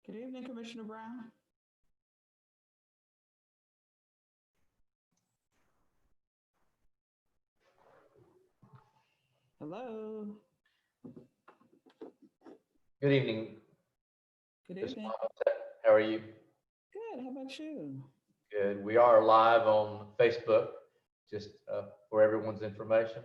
Good evening, Commissioner Brown. Hello. Good evening. Good evening. How are you? Good. How about you? Good. We are live on Facebook, just for everyone's information.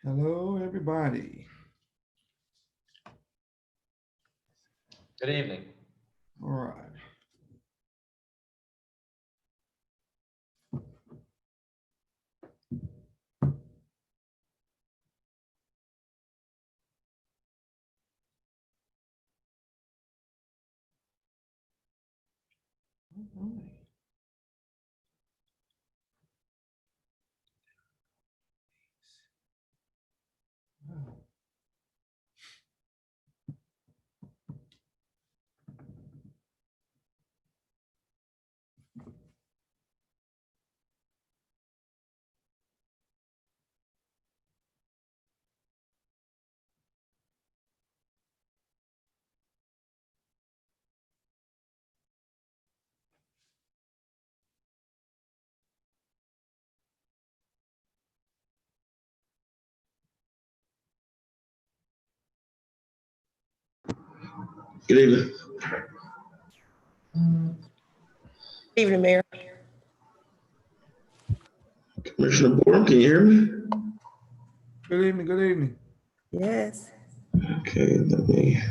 Hello, everybody. Good evening. All right. All right. Wow. Good evening. Good evening, Mayor. Commissioner Borum, can you hear me? Good evening. Good evening. Yes. Okay, let me.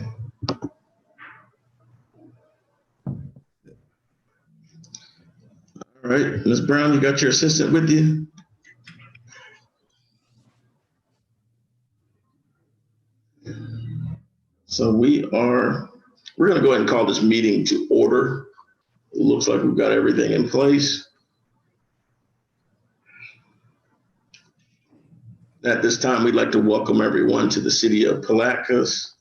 All right, Ms. Brown, you got your assistant with you? So we're gonna go ahead and call this meeting to order. It looks like we've got everything in place. At this time, we'd like to welcome everyone to the city of Palatka's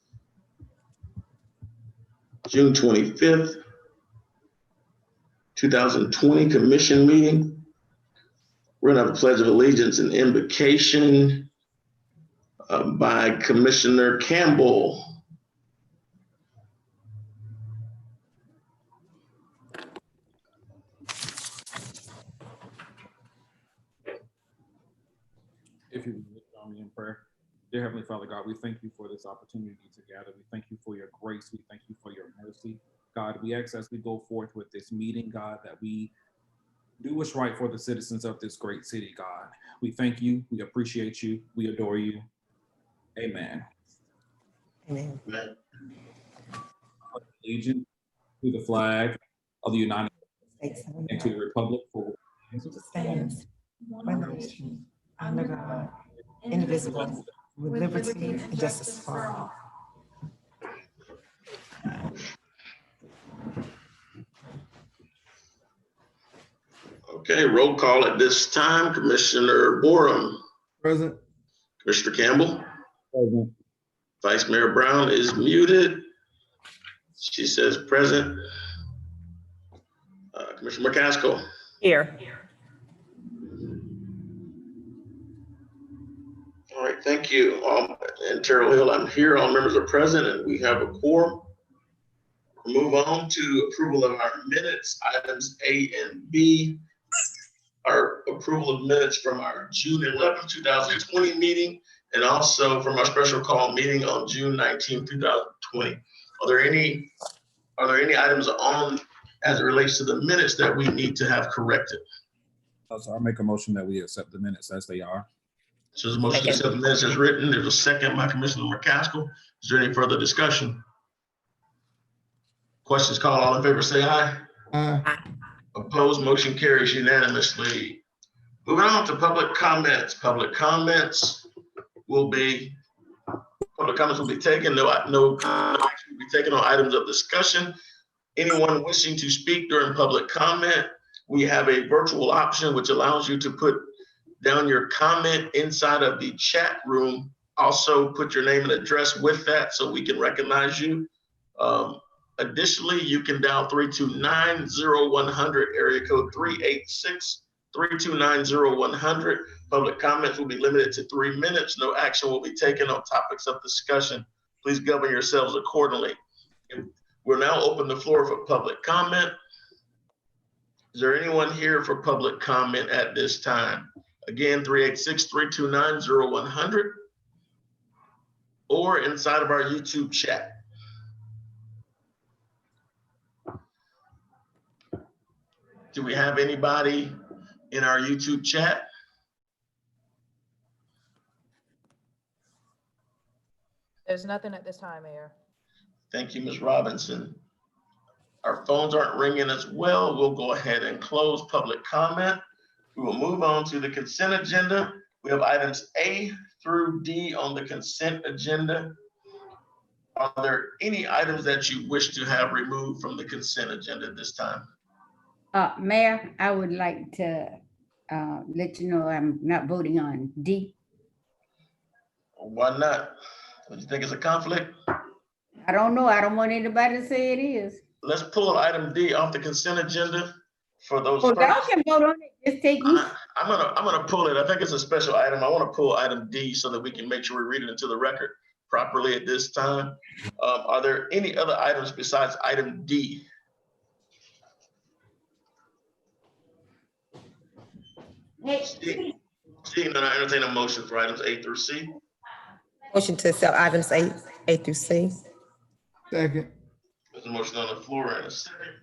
June 25th, 2020 commission meeting. We're gonna have a pledge of allegiance and invocation by Commissioner Campbell. If you would join me in prayer. Dear Heavenly Father God, we thank you for this opportunity to gather. We thank you for your grace. We thank you for your mercy. God, we ask as we go forth with this meeting, God, that we do what's right for the citizens of this great city, God. We thank you. We appreciate you. We adore you. Amen. Amen. Allegiance to the flag of the United States States and to the republic for which stands one nation under God, indivisible, with liberty and justice for all. Okay, roll call at this time. Commissioner Borum. Present. Commissioner Campbell. Present. Vice Mayor Brown is muted. She says present. Commissioner McCaskill. Here. All right, thank you. And Terrell Hill, I'm here. All members are present and we have a quorum. We'll move on to approval of our minutes, items A and B. Our approval of minutes from our June 11, 2020 meeting, and also from our special call meeting on June 19, 2020. Are there any items on as it relates to the minutes that we need to have corrected? So I'll make a motion that we accept the minutes as they are. So there's a motion to accept the minutes as written. There's a second by Commissioner McCaskill. Is there any further discussion? Questions called, all in favor say aye. Aye. Opposed, motion carries unanimously. Moving on to public comments. Public comments will be taken. No action will be taken on items of discussion. Anyone wishing to speak during public comment, we have a virtual option which allows you to put down your comment inside of the chat room also put your name and address with that so we can recognize you. Additionally, you can dial 329-0100, area code 386-329-0100. Public comments will be limited to 3 minutes. No action will be taken on topics of discussion. Please govern yourselves accordingly. We'll now open the floor for public comment. Is there anyone here for public comment at this time? Again, 386-329-0100 or inside of our YouTube chat. Do we have anybody in our YouTube chat? There's nothing at this time, Mayor. Thank you, Ms. Robinson. Our phones aren't ringing as well. We'll go ahead and close public comment. We will move on to the consent agenda. We have items A through D on the consent agenda. Are there any items that you wish to have removed from the consent agenda at this time? Mayor, I would like to let you know I'm not voting on D. Why not? Do you think it's a conflict? I don't know. I don't want anybody to say it is. Let's pull item D off the consent agenda for those. Oh, y'all can vote on it. Just take me. I'm gonna pull it. I think it's a special item. I want to pull item D so that we can make sure we read it into the record properly at this time. Are there any other items besides item D? Seeing none, I entertain a motion for items A through C. Motion to accept items A through C. Second. There's a motion on the floor and a second.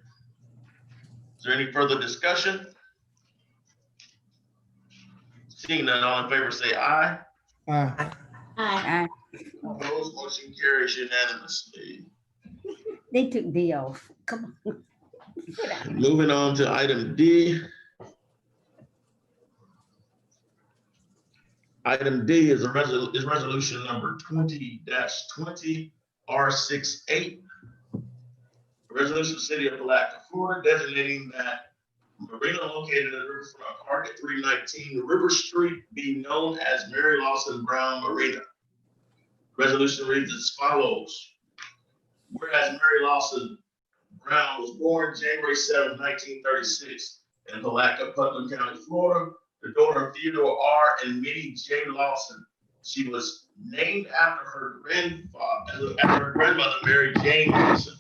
Is there any further discussion? Seeing none, all in favor say aye. Aye. Aye. Opposed, motion carries unanimously. They took D off. Come on. Moving on to item D. Item D is resolution number 20-20 R68. Resolution of the City of Palatka, Florida, designating that marina located in the riverfront park at 319 River Street be known as Mary Lawson Brown Marina. Resolution reads as follows. Whereas Mary Lawson Brown was born January 7, 1936 in Palatka, Putnam County, Florida, the daughter of Theodore R. and Minnie J. Lawson. She was named after her grandmother, Mary Jane Lawson,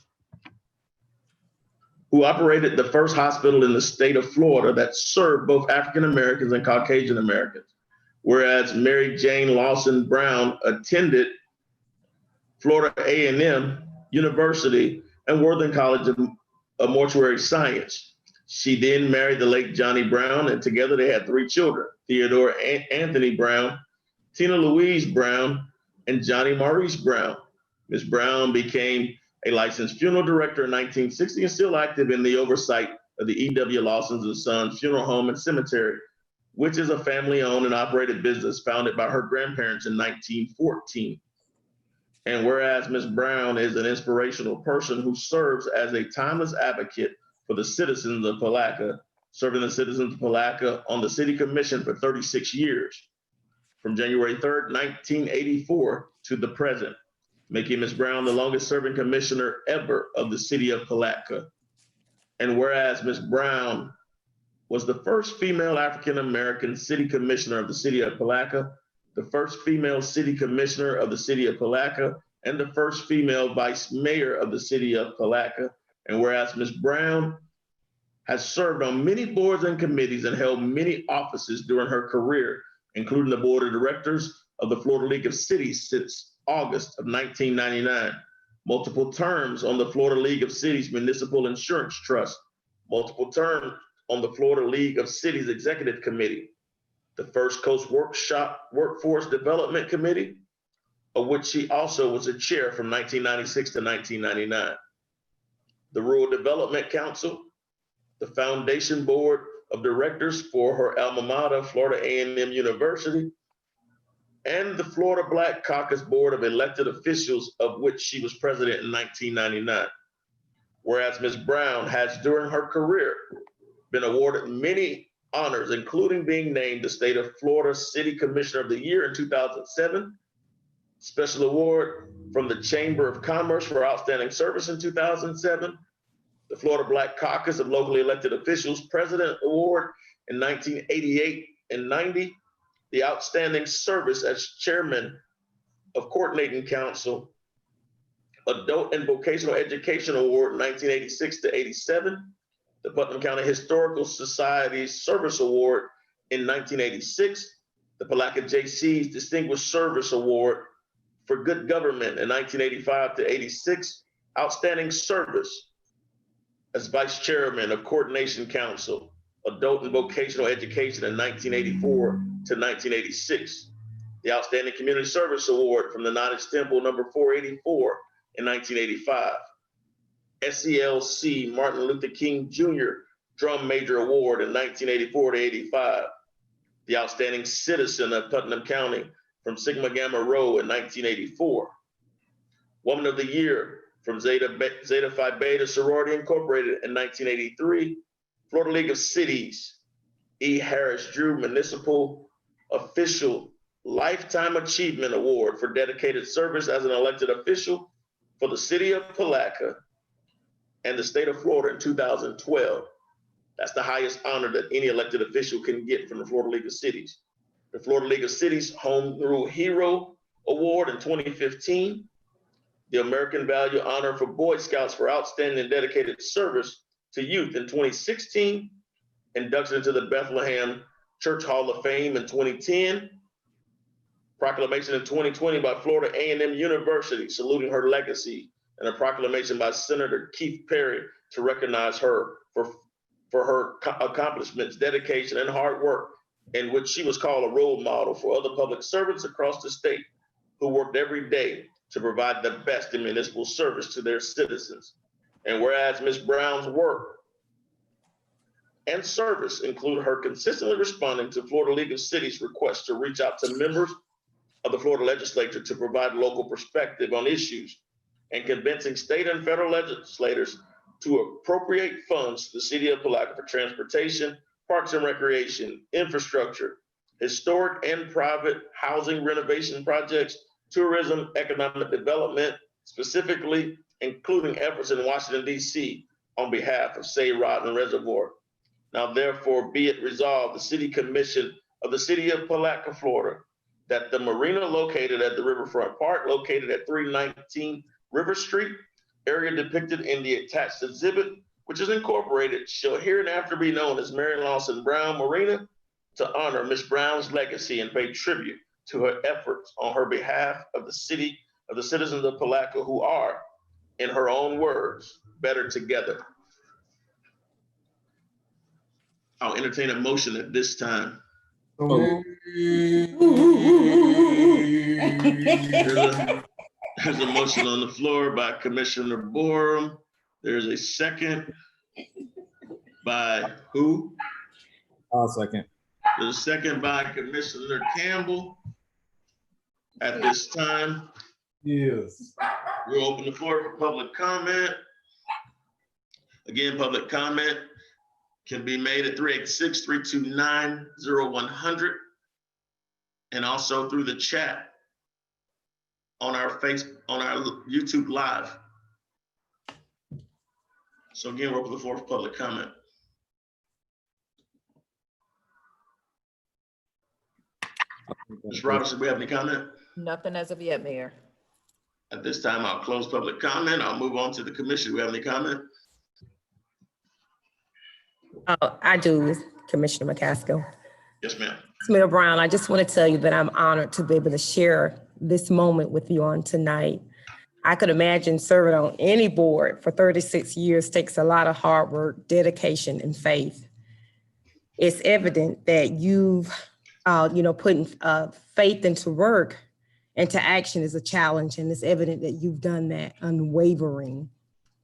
who operated the first hospital in the state of Florida that served both African Americans and Caucasian Americans. Whereas Mary Jane Lawson Brown attended Florida A&M University and Worthing College of Mortuary Science. She then married the late Johnny Brown, and together they had 3 children, Theodore Anthony Brown, Tina Louise Brown, and Johnny Maurice Brown. Ms. Brown became a licensed funeral director in 1960 and still active in the oversight of the E.W. Lawson's and Sons Funeral Home and Cemetery, which is a family-owned and operated business founded by her grandparents in 1914. And whereas Ms. Brown is an inspirational person who serves as a timeless advocate for the citizens of Palatka, serving the citizens of Palatka on the City Commission for 36 years, from January 3rd, 1984 to the present, making Ms. Brown the longest serving commissioner ever of the City of Palatka. And whereas Ms. Brown was the first female African-American city commissioner of the City of Palatka, the first female city commissioner of the City of Palatka, and the first female vice mayor of the City of Palatka. And whereas Ms. Brown has served on many boards and committees and held many offices during her career, including the board of directors of the Florida League of Cities since August of 1999, multiple terms on the Florida League of Cities Municipal Insurance Trust, multiple terms on the Florida League of Cities Executive Committee, the First Coast Workforce Development Committee, of which she also was a chair from 1996 to 1999, the Rural Development Council, the Foundation Board of Directors for her alma mater, Florida A&M University, and the Florida Black Caucus Board of Elected Officials, of which she was president in 1999. Whereas Ms. Brown has, during her career, been awarded many honors, including being named the State of Florida City Commissioner of the Year in 2007, Special award from the Chamber of Commerce for outstanding service in 2007. The Florida Black Caucus of Locally Elected Officials President Award in 1988 and 90. The Outstanding Service as Chairman of Coordinating Council, Adult and Vocational Education Award 1986 to 87. The Putnam County Historical Society's Service Award in 1986. The Palatka JC's Distinguished Service Award for Good Government in 1985 to 86. Outstanding Service as Vice Chairman of Coordination Council, Adult and Vocational Education in 1984 to 1986. The Outstanding Community Service Award from the Nottage Temple number 484 in 1985. SELC Martin Luther King Jr. Drum Major Award in 1984 to 85. The Outstanding Citizen of Putnam County from Sigma Gamma Rho in 1984. Woman of the Year from Zeta Phi Beta Sorority Incorporated in 1983. Florida League of Cities E. Harris Drew Municipal Official Lifetime Achievement Award for dedicated service as an elected official for the city of Palatka and the state of Florida in 2012. That's the highest honor that any elected official can get from the Florida League of Cities. The Florida League of Cities Home Rule Hero Award in 2015. The American Value Honor for Boy Scouts for outstanding and dedicated service to youth in 2016. Induction into the Bethlehem Church Hall of Fame in 2010. Proclamation in 2020 by Florida A&M University saluting her legacy, and a proclamation by Senator Keith Perry to recognize her for her accomplishments, dedication, and hard work, in which she was called a role model for other public servants across the state who worked every day to provide the best in municipal service to their citizens. And whereas Ms. Brown's work and service include her consistently responding to Florida League of Cities requests to reach out to members of the Florida legislature to provide local perspective on issues, and convincing state and federal legislators to appropriate funds to the city of Palatka for transportation, parks and recreation, infrastructure, historic and private housing renovation projects, tourism, economic development, specifically including efforts in Washington, D.C. on behalf of Say Rodden Reservoir. Now therefore be it resolved, the City Commission of the City of Palatka, Florida, that the marina located at the Riverfront Park, located at 319 River Street, area depicted in the attached exhibit, which is incorporated, shall hereinafter be known as Mary Lawson Brown Marina, to honor Ms. Brown's legacy and pay tribute to her efforts on her behalf of the city, of the citizens of Palatka who are, in her own words, better together. I'll entertain a motion at this time. So There's a motion on the floor by Commissioner Borum. There's a second by who? I'll second. There's a second by Commissioner Campbell. At this time, yes. we'll open the floor for public comment. Again, public comment can be made at 386-329-0100 and also through the chat on our YouTube Live. So again, we're open the floor for public comment. Ms. Robinson, do we have any comment? Nothing as of yet, Mayor. At this time, I'll close public comment. I'll move on to the commission. Do we have any comment? I do, Commissioner McCaskill. Yes, ma'am. Mayor Brown, I just want to tell you that I'm honored to be able to share this moment with you on tonight. I could imagine serving on any board for 36 years takes a lot of hard work, dedication, and faith. It's evident that you've, putting faith into work and to action is a challenge, and it's evident that you've done that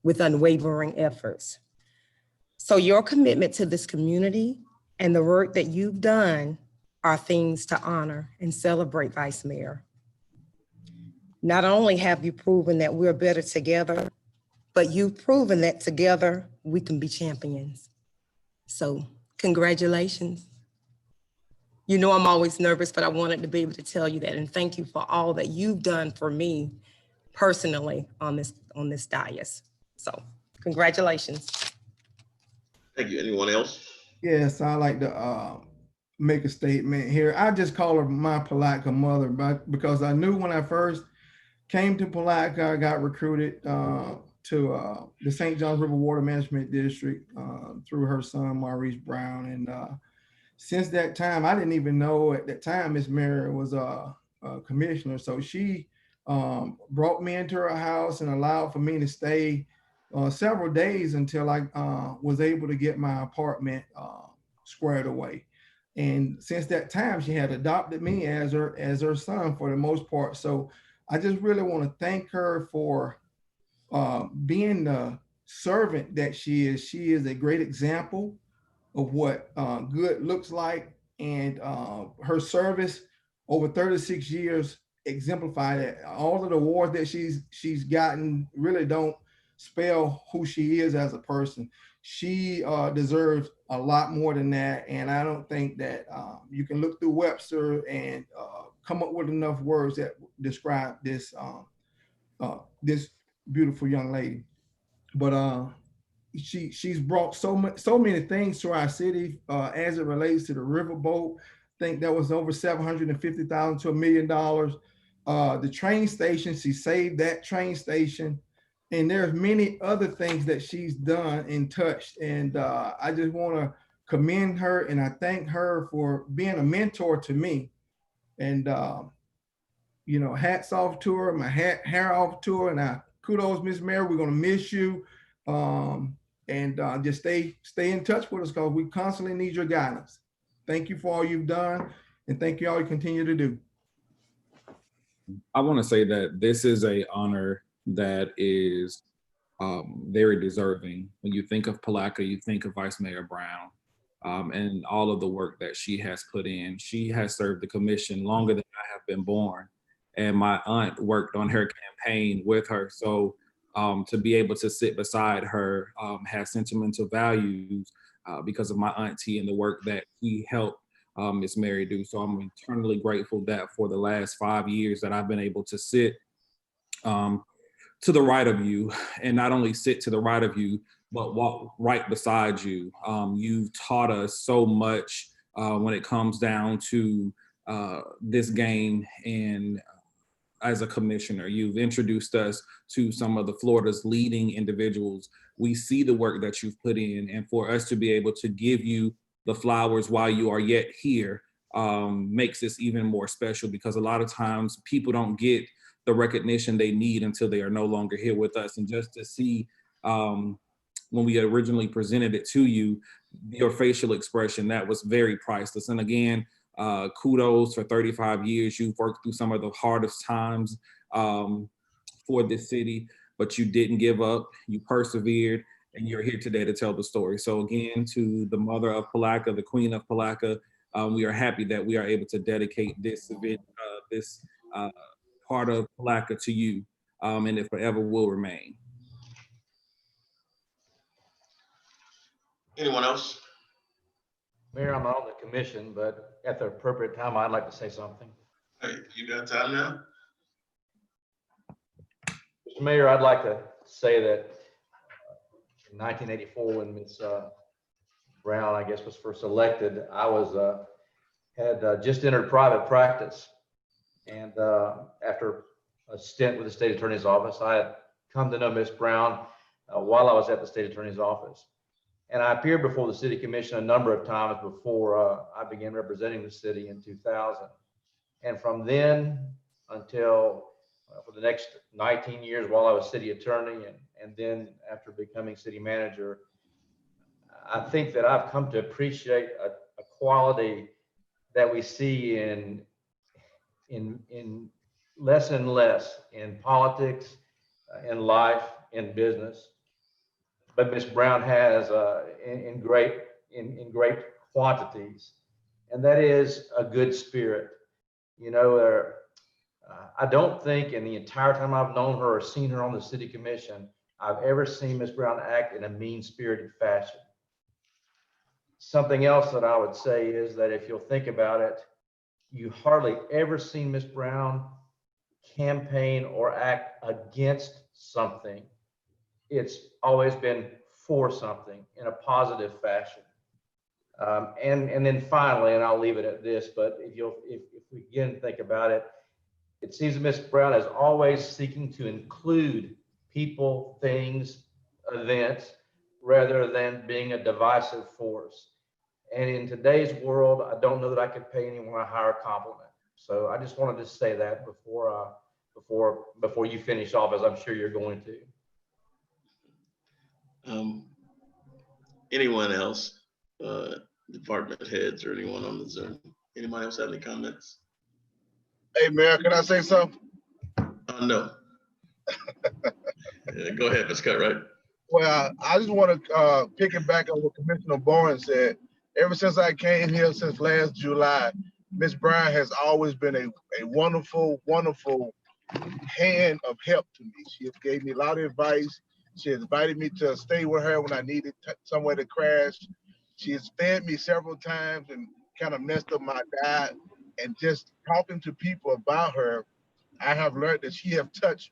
with unwavering efforts. So your commitment to this community and the work that you've done are things to honor and celebrate, Vice Mayor. Not only have you proven that we're better together, but you've proven that together we can be champions. So congratulations. You know, I'm always nervous, but I wanted to be able to tell you that. And thank you for all that you've done for me personally on this dais. So congratulations. Thank you. Anyone else? Yes, I like to make a statement here. I just call her my Palatka mother, but because I knew when I first came to Palatka, I got recruited to the St. Johns River Water Management District through her son, Maurice Brown. And since that time, I didn't even know at that time Miss Mary was a commissioner. So she brought me into her house and allowed for me to stay several days until I was able to get my apartment squared away. And since that time, she had adopted me as her son for the most part. So I just really want to thank her for being the servant that she is. She is a great example of what good looks like, and her service over 36 years exemplified it. All of the awards that she's gotten really don't spell who she is as a person. She deserves a lot more than that, and I don't think that you can look through Webster and come up with enough words that describe this this beautiful young lady. But she's brought so many things to our city as it relates to the riverboat. I think that was over $750,000 to $1 million. The train station, she saved that train station, and there's many other things that she's done and touched. And I just want to commend her, and I thank her for being a mentor to me. And you know, hats off to her, my hair off to her, and I kudos, Miss Mary. We're gonna miss you. And just stay in touch with us because we constantly need your guidance. Thank you for all you've done, and thank you all you continue to do. I want to say that this is an honor that is very deserving. When you think of Palatka, you think of Vice Mayor Brown and all of the work that she has put in. She has served the commission longer than I have been born, and my aunt worked on her campaign with her. So to be able to sit beside her has sentimental values because of my auntie and the work that he helped Miss Mary do. So I'm eternally grateful that for the last 5 years that I've been able to sit to the right of you, and not only sit to the right of you, but walk right beside you. You've taught us so much when it comes down to this game, and as a commissioner, you've introduced us to some of the Florida's leading individuals. We see the work that you've put in, and for us to be able to give you the flowers while you are yet here makes this even more special, because a lot of times people don't get the recognition they need until they are no longer here with us. And just to see when we originally presented it to you, your facial expression, that was very priceless. And again, kudos for 35 years. You've worked through some of the hardest times for this city, but you didn't give up, you persevered, and you're here today to tell the story. So again, to the mother of Palatka, the queen of Palatka, we are happy that we are able to dedicate this event, this part of Palatka to you, and it forever will remain. Anyone else? Mayor, I'm on the commission, but at the appropriate time, I'd like to say something. Hey, you got time now? Mr. Mayor, I'd like to say that in 1984, when Ms. Brown, I guess, was first elected, I was had just entered private practice. And after a stint with the state attorney's office, I had come to know Ms. Brown while I was at the state attorney's office. And I appeared before the city commission a number of times before I began representing the city in 2000. And from then until for the next 19 years while I was city attorney, and then after becoming city manager, I think that I've come to appreciate a quality that we see in less and less in politics, in life, in business. But Ms. Brown has in great quantities, and that is a good spirit. You know, I don't think in the entire time I've known her or seen her on the city commission, I've ever seen Ms. Brown act in a mean-spirited fashion. Something else that I would say is that if you'll think about it, you hardly ever seen Miss Brown campaign or act against something. It's always been for something in a positive fashion. And then finally, and I'll leave it at this, but if we again think about it, it seems that Miss Brown is always seeking to include people, things, events, rather than being a divisive force. And in today's world, I don't know that I could pay anyone a higher compliment. So I just wanted to say that before you finish off, as I'm sure you're going to. Anyone else, department heads or anyone on the Zoom? Anybody else have any comments? Hey, Mayor, can I say something? No. Go ahead, Ms. Cutright. Well, I just want to piggyback on what Commissioner Bowen said. Ever since I came here since last July, Ms. Brown has always been a wonderful, wonderful hand of help to me. She has gave me a lot of advice. She has invited me to stay with her when I needed somewhere to crash. She has fed me several times and kind of messed up my diet. And just talking to people about her, I have learned that she has touched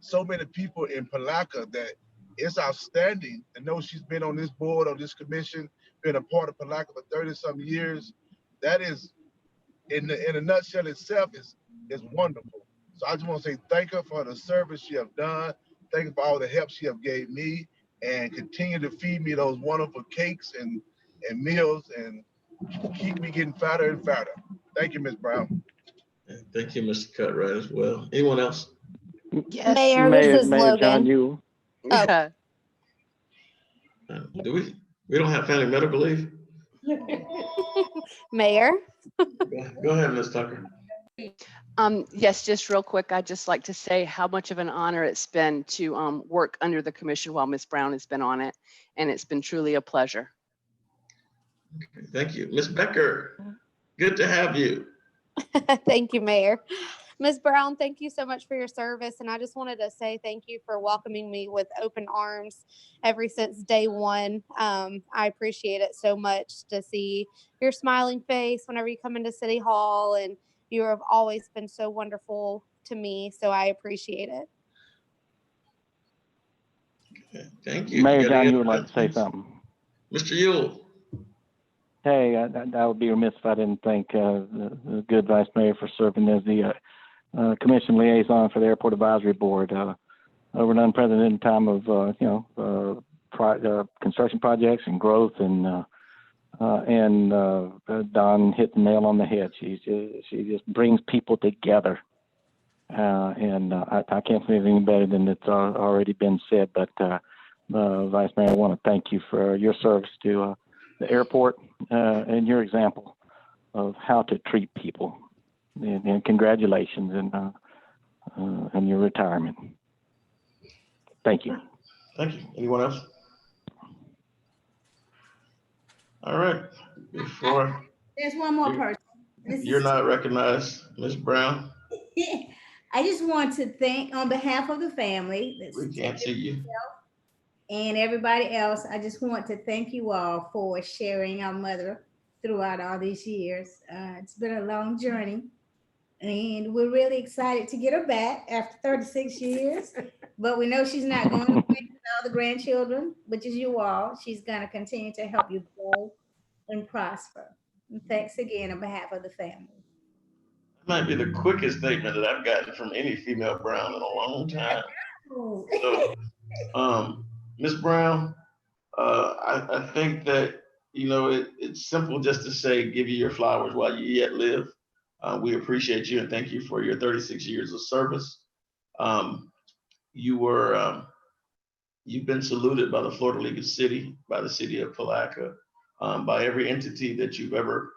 so many people in Palatka that it's outstanding to know she's been on this board, on this commission, been a part of Palatka for 30-some years. That is, in a nutshell itself, is wonderful. So I just want to say thank her for the service she have done. Thank her for all the help she have gave me, and continue to feed me those wonderful cakes and meals and keep me getting fatter and fatter. Thank you, Ms. Brown. Thank you, Mr. Cutright, as well. Anyone else? Yes. Mayor, this is Mayor John, Logan. you. Oh. Do we don't have family medical leave? Mayor. Go ahead, Ms. Tucker. Yes, just real quick, I'd just like to say how much of an honor it's been to work under the commission while Ms. Brown has been on it, and it's been truly a pleasure. Okay, thank you. Ms. Becker, good to have you. Thank you, Mayor. Ms. Brown, thank you so much for your service. And I just wanted to say thank you for welcoming me with open arms ever since day one. I appreciate it so much to see your smiling face whenever you come into City Hall, and you have always been so wonderful to me. So I appreciate it. Okay, thank you. Mayor John, you would like to say something? Mr. Yule. Hey, I would be remiss if I didn't thank the good Vice Mayor for serving as the Commission Liaison for the Airport Advisory Board. Over an unprecedented time of construction projects and growth, and Don hit the nail on the head. She just brings people together, and I can't say anything better than it's already been said. But Vice Mayor, I want to thank you for your service to the airport and your example of how to treat people. And congratulations and your retirement. Thank you. Thank you. Anyone else? All right. Before There's one more person. You're not recognized, Ms. Brown. I just want to thank, on behalf of the family, We can't see you. and everybody else, I just want to thank you all for sharing our mother throughout all these years. It's been a long journey, and we're really excited to get her back after 36 years. But we know she's not going away with all the grandchildren, which is you all. She's going to continue to help you grow and prosper. And thanks again on behalf of the family. That might be the quickest statement that I've gotten from any female Brown in a long time. So, Ms. Brown, I think that, it's simple just to say, give you your flowers while you yet live. We appreciate you and thank you for your 36 years of service. You've been saluted by the Florida League of City, by the city of Palatka, by every entity that you've ever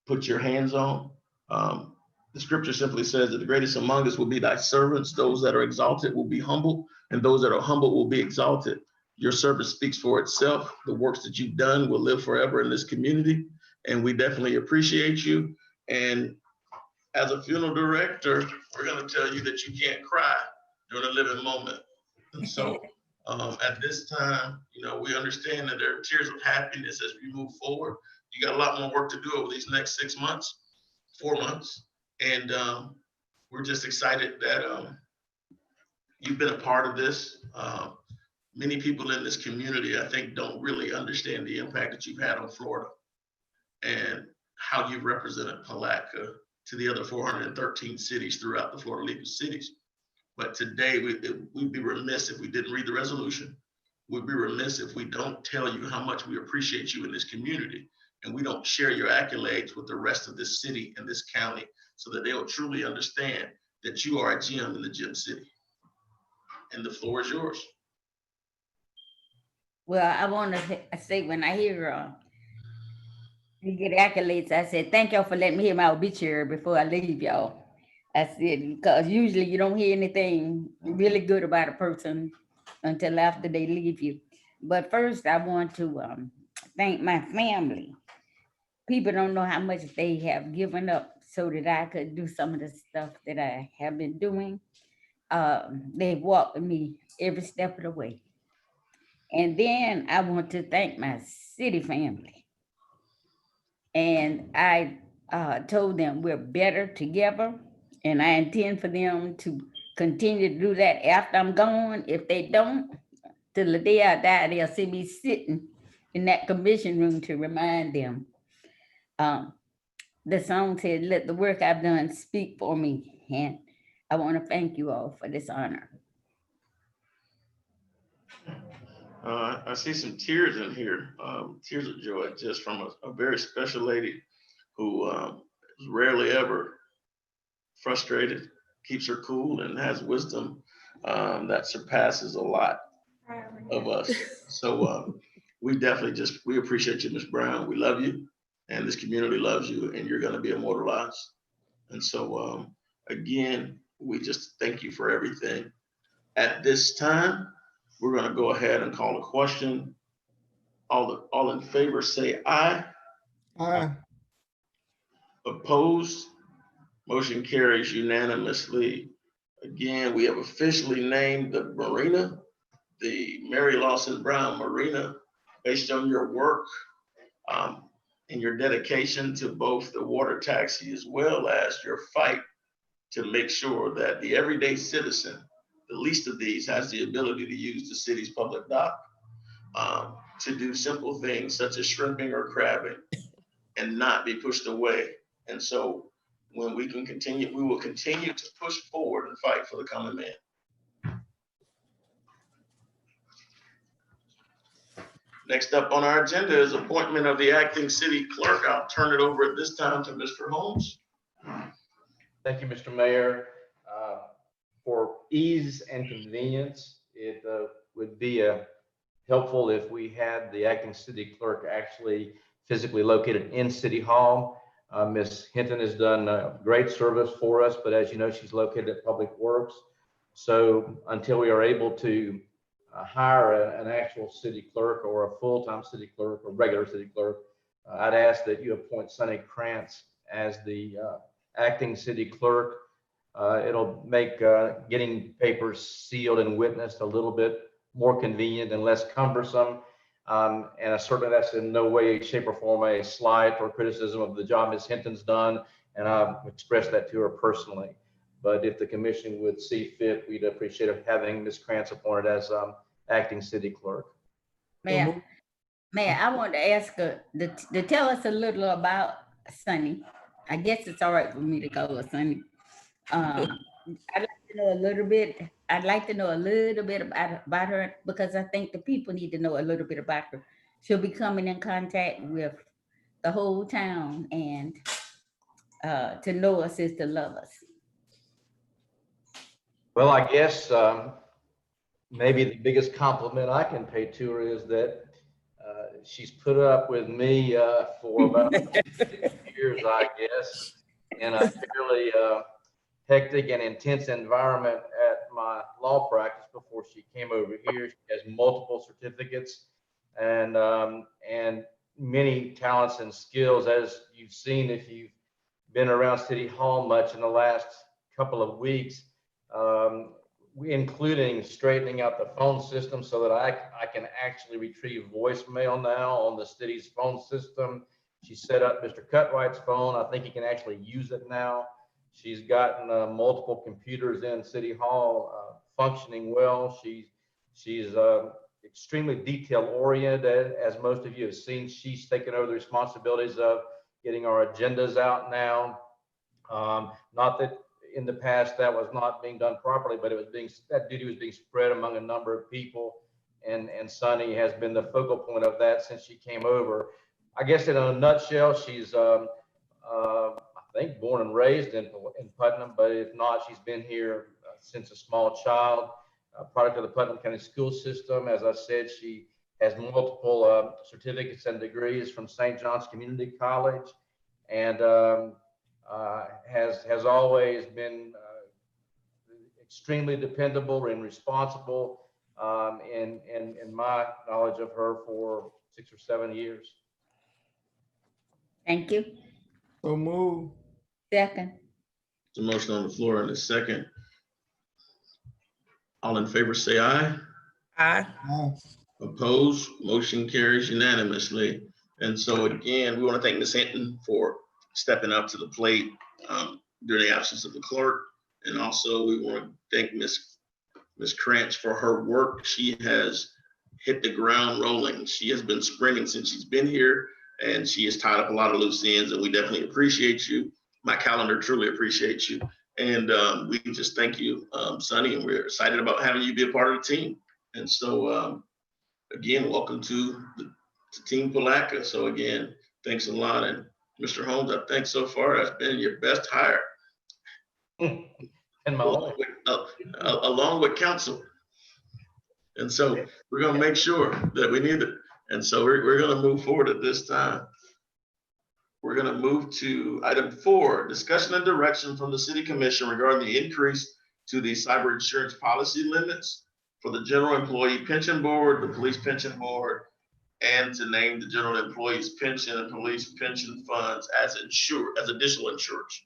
put your hands on. The scripture simply says that the greatest among us will be thy servants. Those that are exalted will be humble, and those that are humble will be exalted. Your service speaks for itself. The works that you've done will live forever in this community, and we definitely appreciate you. And as a funeral director, we're going to tell you that you can't cry during a living moment. And so At this time, you know, we understand that there are tears of happiness as we move forward. You got a lot more work to do over these next 6 months, 4 months. And we're just excited that you've been a part of this. Many people in this community, I think, don't really understand the impact that you've had on Florida and how you've represented Palatka to the other 413 cities throughout the Florida League of Cities. But today, we'd be remiss if we didn't read the resolution. We'd be remiss if we don't tell you how much we appreciate you in this community, and we don't share your accolades with the rest of this city and this county so that they'll truly understand that you are a gem in the gem city. And the floor is yours. Well, I want to say when I hear you get accolades, I said, thank y'all for letting me hear my obituary before I leave y'all. I said, because usually you don't hear anything really good about a person until after they leave you. But first, I want to thank my family. People don't know how much they have given up so that I could do some of the stuff that I have been doing. They've walked with me every step of the way. And then I want to thank my city family. And I told them we're better together, and I intend for them to continue to do that after I'm gone. If they don't, till the day I die, they'll see me sitting in that commission room to remind them. The song said, let the work I've done speak for me. And I want to thank you all for this honor. I see some tears in here, tears of joy, just from a very special lady who is rarely ever frustrated, keeps her cool, and has wisdom that surpasses a lot of us. So we definitely we appreciate you, Ms. Brown. We love you, and this community loves you, and you're going to be immortalized. And so again, we just thank you for everything. At this time, we're going to go ahead and call a question. All in favor say aye. Aye. Opposed? Motion carries unanimously. Again, we have officially named the marina, the Mary Lawson Brown Marina, based on your work and your dedication to both the water taxi as well as your fight to make sure that the everyday citizen, the least of these, has the ability to use the city's public dock to do simple things such as shrimping or crabbing and not be pushed away. And so when we can continue, we will continue to push forward and fight for the common man. Next up on our agenda is appointment of the acting city clerk. I'll turn it over at this time to Mr. Holmes. Thank you, Mr. Mayor. For ease and convenience, it would be helpful if we had the acting city clerk actually physically located in City Hall. Ms. Hinton has done a great service for us, but as you know, she's located at Public Works. So until we are able to hire an actual city clerk or a full-time city clerk or regular city clerk, I'd ask that you appoint Sonny Krantz as the acting city clerk. It'll make getting papers sealed and witnessed a little bit more convenient and less cumbersome. And certainly that's in no way, shape, or form a slight or criticism of the job Ms. Hinton's done, and I've expressed that to her personally. But if the commission would see fit, we'd appreciate having Ms. Krantz appointed as acting city clerk. Mayor, I want to ask her to tell us a little about Sonny. I guess it's all right for me to call her Sonny. I'd like to know a little bit. I'd like to know a little bit about her because I think the people need to know a little bit about her. She'll be coming in contact with the whole town, and to know us is to love us. Well, I guess maybe the biggest compliment I can pay to her is that she's put up with me for about 6 years, I guess, in a fairly hectic and intense environment at my law practice before she came over here. She has multiple certificates and many talents and skills, as you've seen if you've been around City Hall much in the last couple of weeks. including straightening out the phone system so that I can actually retrieve voicemail now on the city's phone system. She set up Mr. Cutright's phone. I think he can actually use it now. She's gotten multiple computers in City Hall functioning well. She's extremely detail oriented, as most of you have seen. She's taken over the responsibilities of getting our agendas out now. Not that in the past that was not being done properly, but that duty was being spread among a number of people, and Sunny has been the focal point of that since she came over. I guess in a nutshell, she's I think born and raised in Putnam, but if not, she's been here since a small child. Product of the Putnam County school system. As I said, she has multiple certificates and degrees from St. John's Community College, and has always been extremely dependable and responsible in my knowledge of her for 6 or 7 years. Thank you. So move. Second. The motion on the floor and a second. All in favor, say aye. Aye. Aye. Opposed, motion carries unanimously. And so again, we want to thank Ms. Hinton for stepping up to the plate during the absence of the clerk. And also we want to thank Ms. Krantz for her work. She has hit the ground rolling. She has been sprinting since she's been here, and she has tied up a lot of loose ends, and we definitely appreciate you. My calendar truly appreciates you. And we can just thank you, Sunny, and we're excited about having you be a part of the team. And so again, welcome to Team Palatka. So again, thanks a lot. And Mr. Holmes, I think so far that's been your best hire. And along with council. And so we're going to make sure that we need it. And so we're going to move forward at this time. We're going to move to item 4, discussion and direction from the City Commission regarding the increase to the cyber insurance policy limits for the General Employee Pension Board, the Police Pension Board, and to name the General Employees Pension and Police Pension Funds as additional insurers.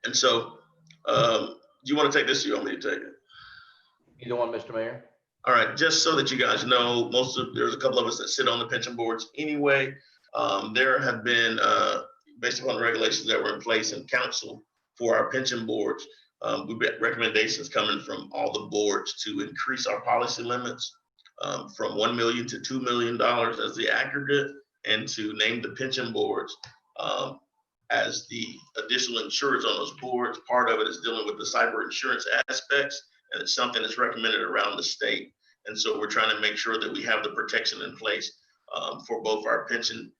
And so, do you want to take this or you want me to take it? Either one, Mr. Mayor. All right, just so that you guys know, there's a couple of us that sit on the pension boards anyway. There have been, based upon the regulations that were in place in council for our pension boards, we've got recommendations coming from all the boards to increase our policy limits from $1 million to $2 million as the aggregate, and to name the pension boards as the additional insurers on those boards. Part of it is dealing with the cyber insurance aspects, and it's something that's recommended around the state. And so we're trying to make sure that we have the protection in place for both our pension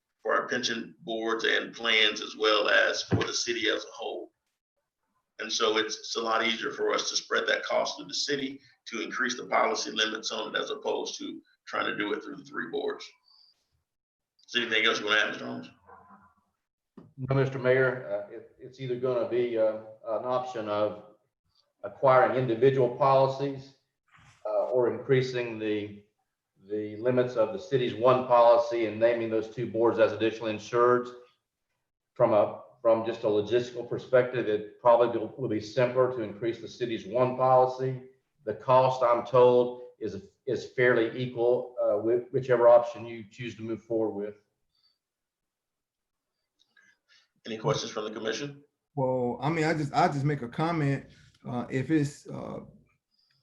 boards and plans, as well as for the city as a whole. And so it's a lot easier for us to spread that cost through the city to increase the policy limits on it, as opposed to trying to do it through the 3 boards. Is there anything else you want to add, Mr. Holmes? No, Mr. Mayor, it's either going to be an option of acquiring individual policies or increasing the limits of the city's one policy and naming those 2 boards as additional insureds. From just a logistical perspective, it probably will be simpler to increase the city's one policy. The cost, I'm told, is fairly equal with whichever option you choose to move forward with. Any questions from the commission? Well, I mean, I just make a comment. If it's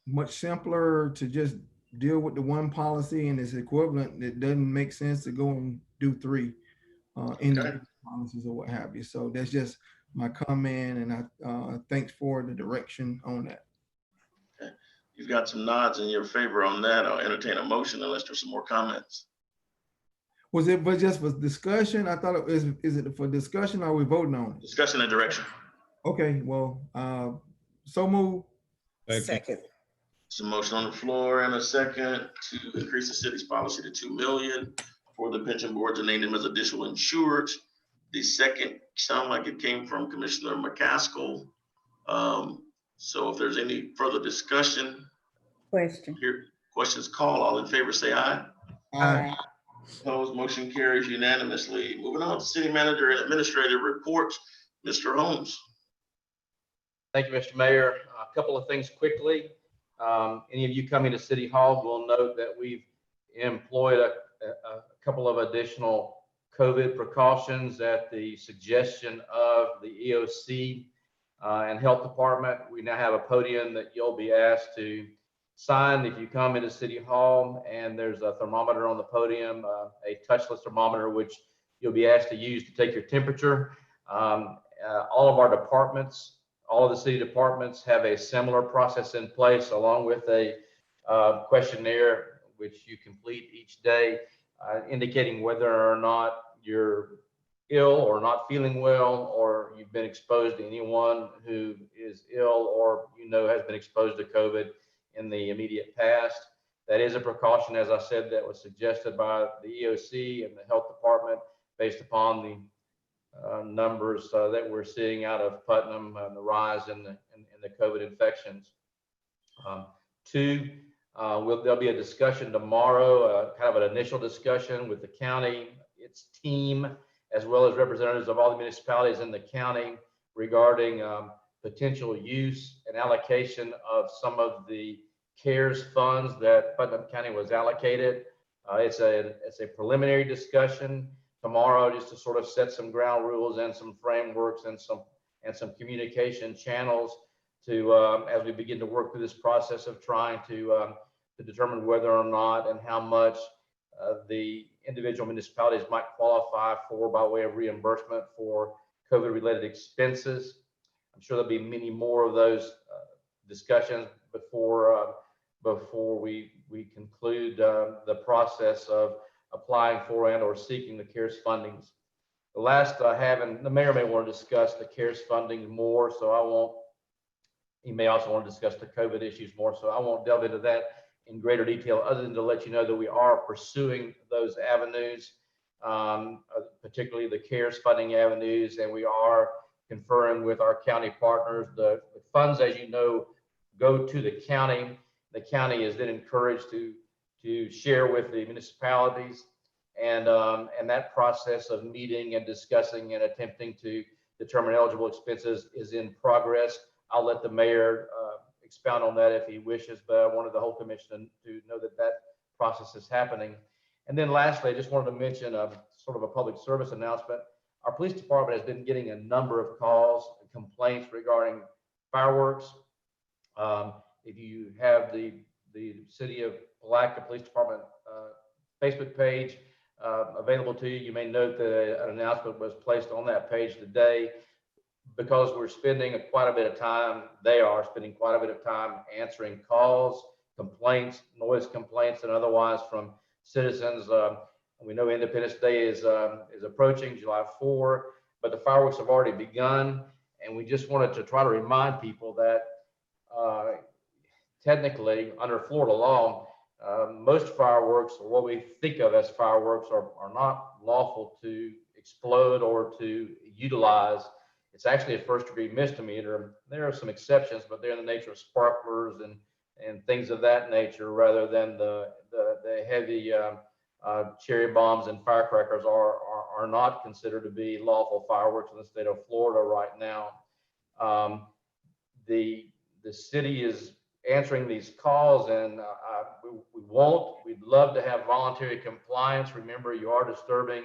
much simpler to just deal with the one policy and its equivalent, it doesn't make sense to go and do 3 individual policies or what have you. So that's just my comment, and I thanks for the direction on that. Okay. You've got some nods in your favor on that. I'll entertain a motion unless there's some more comments. Was it but just for discussion? I thought is it for discussion or are we voting on it? Discussion and direction. Okay, well, so move. Second. It's a motion on the floor and a second to increase the city's policy to $2 million for the pension board to name them as additional insured. The second sound like it came from Commissioner McCaskill. So if there's any further discussion, questions called. All in favor say aye. Aye. Opposed, motion carries unanimously. Moving on to city manager and administrative reports, Mr. Holmes. Thank you, Mr. Mayor. couple of things quickly. Any of you coming to City Hall will note that we've employed a couple of additional COVID precautions at the suggestion of the EOC and Health Department. We now have a podium that you'll be asked to sign if you come into City Hall, and there's a thermometer on the podium, a touchless thermometer, which you'll be asked to use to take your temperature. All of our departments, all of the city departments have a similar process in place, along with a questionnaire which you complete each day, indicating whether or not you're ill or not feeling well, or you've been exposed to anyone who is ill or has been exposed to COVID in the immediate past. That is a precaution, as I said, that was suggested by the EOC and the Health Department based upon the numbers that we're seeing out of Putnam and the rise in the COVID infections. Two, there'll be a discussion tomorrow, kind of an initial discussion with the county, its team, as well as representatives of all the municipalities in the county regarding potential use and allocation of some of the CARES funds that Putnam County was allocated. It's a preliminary discussion tomorrow, just to sort of set some ground rules and some frameworks and some communication channels to as we begin to work through this process of trying to determine whether or not and how much the individual municipalities might qualify for by way of reimbursement for COVID-related expenses. I'm sure there'll be many more of those discussions before we conclude the process of applying for and or seeking the CARES fundings. The last I have, and the mayor may want to discuss the CARES funding more, so I won't. He may also want to discuss the COVID issues more, so I won't delve into that in greater detail, other than to let you know that we are pursuing those avenues, particularly the CARES funding avenues, and we are conferring with our county partners. The funds, as you know, go to the county. The county is then encouraged to share with the municipalities, and that process of meeting and discussing and attempting to determine eligible expenses is in progress. I'll let the mayor expound on that if he wishes, but I wanted the whole commission to know that that process is happening. And then lastly, I just wanted to mention sort of a public service announcement. Our police department has been getting a number of calls and complaints regarding fireworks. If you have the City of Palatka Police Department Facebook page available to you, you may note that an announcement was placed on that page today. Because we're spending quite a bit of time, they are spending quite a bit of time answering calls, complaints, noise complaints, and otherwise from citizens. We know Independence Day is approaching, July 4, but the fireworks have already begun, and we just wanted to try to remind people that technically, under Florida law, most fireworks, or what we think of as fireworks, are not lawful to explode or to utilize. It's actually a first-degree misdemeanor. There are some exceptions, but they're in the nature of sparklers and things of that nature, rather than the heavy cherry bombs and firecrackers are not considered to be lawful fireworks in the state of Florida right now. The city is answering these calls, and we'd love to have voluntary compliance. Remember, you are disturbing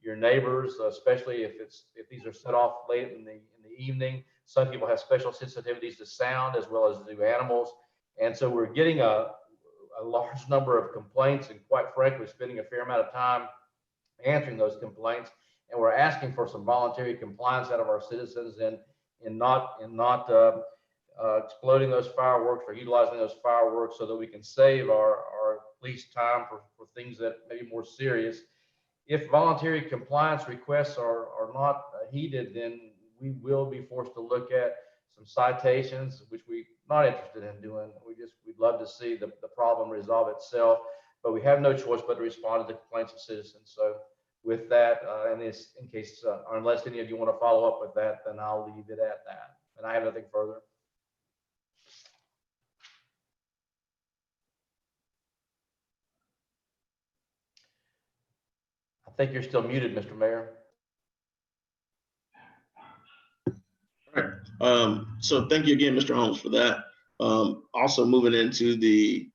your neighbors, especially if these are set off late in the evening. Some people have special sensitivities to sound as well as to animals, and so we're getting a large number of complaints, and quite frankly, spending a fair amount of time answering those complaints. And we're asking for some voluntary compliance out of our citizens in not exploding those fireworks or utilizing those fireworks, so that we can save our police time for things that may be more serious. If voluntary compliance requests are not heeded, then we will be forced to look at some citations, which we're not interested in doing. We'd love to see the problem resolve itself, but we have no choice but to respond to the complaints of citizens. So with that, unless any of you want to follow up with that, then I'll leave it at that. And I have nothing further. I think you're still muted, Mr. Mayor. All right. So thank you again, Mr. Holmes, for that. Also moving into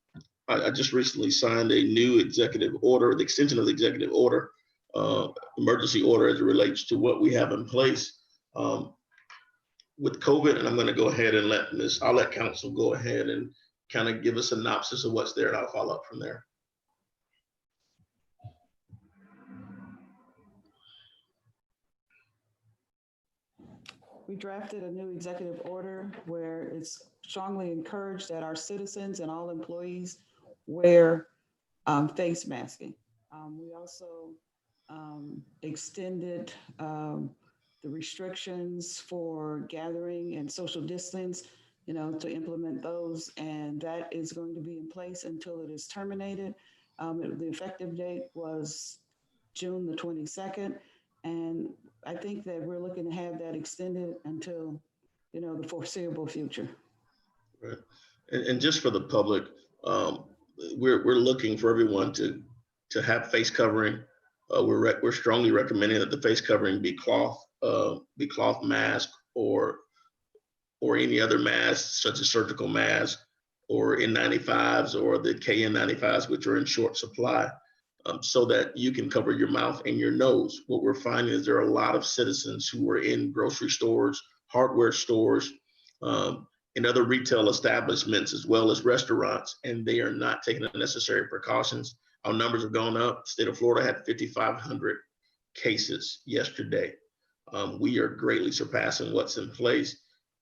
I just recently signed a new executive order, the extension of the executive order, emergency order as it relates to what we have in place with COVID. And I'm going to go ahead and I'll let council go ahead and kind of give a synopsis of what's there, and I'll follow up from there. We drafted a new executive order where it's strongly encouraged that our citizens and all employees wear face masking. We also extended the restrictions for gathering and social distance, to implement those, and that is going to be in place until it is terminated. The effective date was June the 22nd, and I think that we're looking to have that extended until, the foreseeable future. Right. And just for the public, we're looking for everyone to have face covering. We're strongly recommending that the face covering be cloth mask or any other mask, such as surgical mask or N95s or the KN95s, which are in short supply, so that you can cover your mouth and your nose. What we're finding is there are a lot of citizens who are in grocery stores, hardware stores, and other retail establishments, as well as restaurants, and they are not taking the necessary precautions. Our numbers have gone up. The state of Florida had 5,500 cases yesterday. We are greatly surpassing what's in place.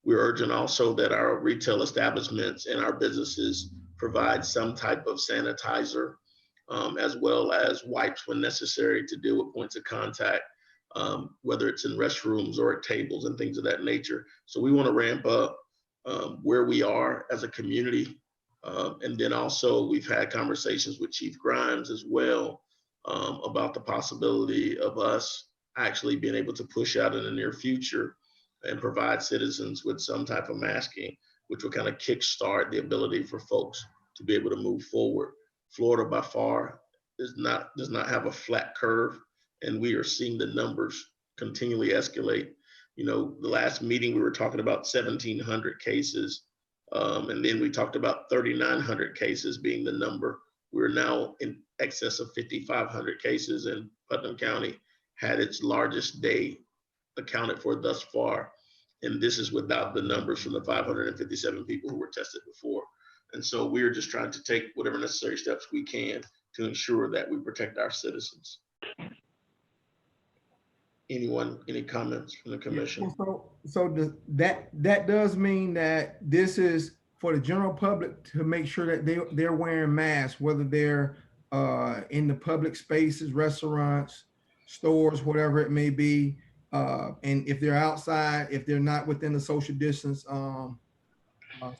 We're urging also that our retail establishments and our businesses provide some type of sanitizer, as well as wipes when necessary to deal with points of contact, whether it's in restrooms or at tables and things of that nature. So we want to ramp up where we are as a community. And then also we've had conversations with Chief Grimes as well about the possibility of us actually being able to push out in the near future and provide citizens with some type of masking, which will kind of kickstart the ability for folks to be able to move forward. Florida by far does not have a flat curve, and we are seeing the numbers continually escalate. The last meeting we were talking about 1,700 cases, and then we talked about 3,900 cases being the number. We're now in excess of 5,500 cases, and Putnam County had its largest day accounted for thus far. And this is without the numbers from the 557 people who were tested before. And so we're just trying to take whatever necessary steps we can to ensure that we protect our citizens. Anyone, any comments from the commission? That does mean that this is for the general public to make sure that they're wearing masks, whether they're in the public spaces, restaurants, stores, whatever it may be. And if they're outside, if they're not within the social distance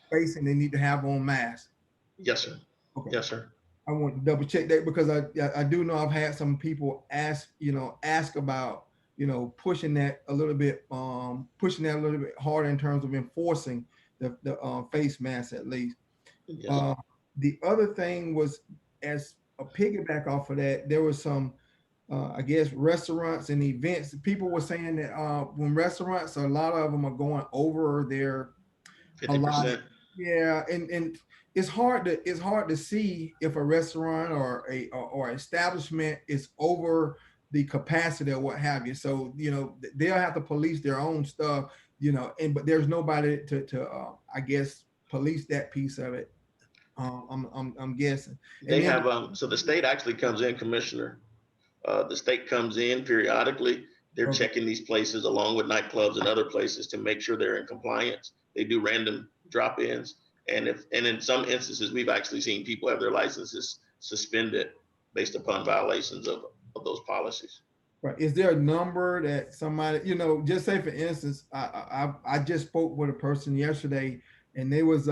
spacing, they need to have on masks. Yes, sir. Okay. Yes, sir. I want to double check that because I do know I've had some people ask about, pushing that a little bit harder in terms of enforcing the face mask at least. Yes. The other thing was, as a piggyback off of that, there was some, I guess, restaurants and events. People were saying that when restaurants, a lot of them are going over their 50%. Yeah, and it's hard to see if a restaurant or an establishment is over the capacity or what have you. So they'll have to police their own stuff, but there's nobody to I guess police that piece of it. I'm guessing. They have so the state actually comes in, Commissioner. The state comes in periodically. They're checking these places along with nightclubs and other places to make sure they're in compliance. They do random drop-ins, and in some instances, we've actually seen people have their licenses suspended based upon violations of those policies. Right. Is there a number that somebody, just say for instance, I just spoke with a person yesterday, and they was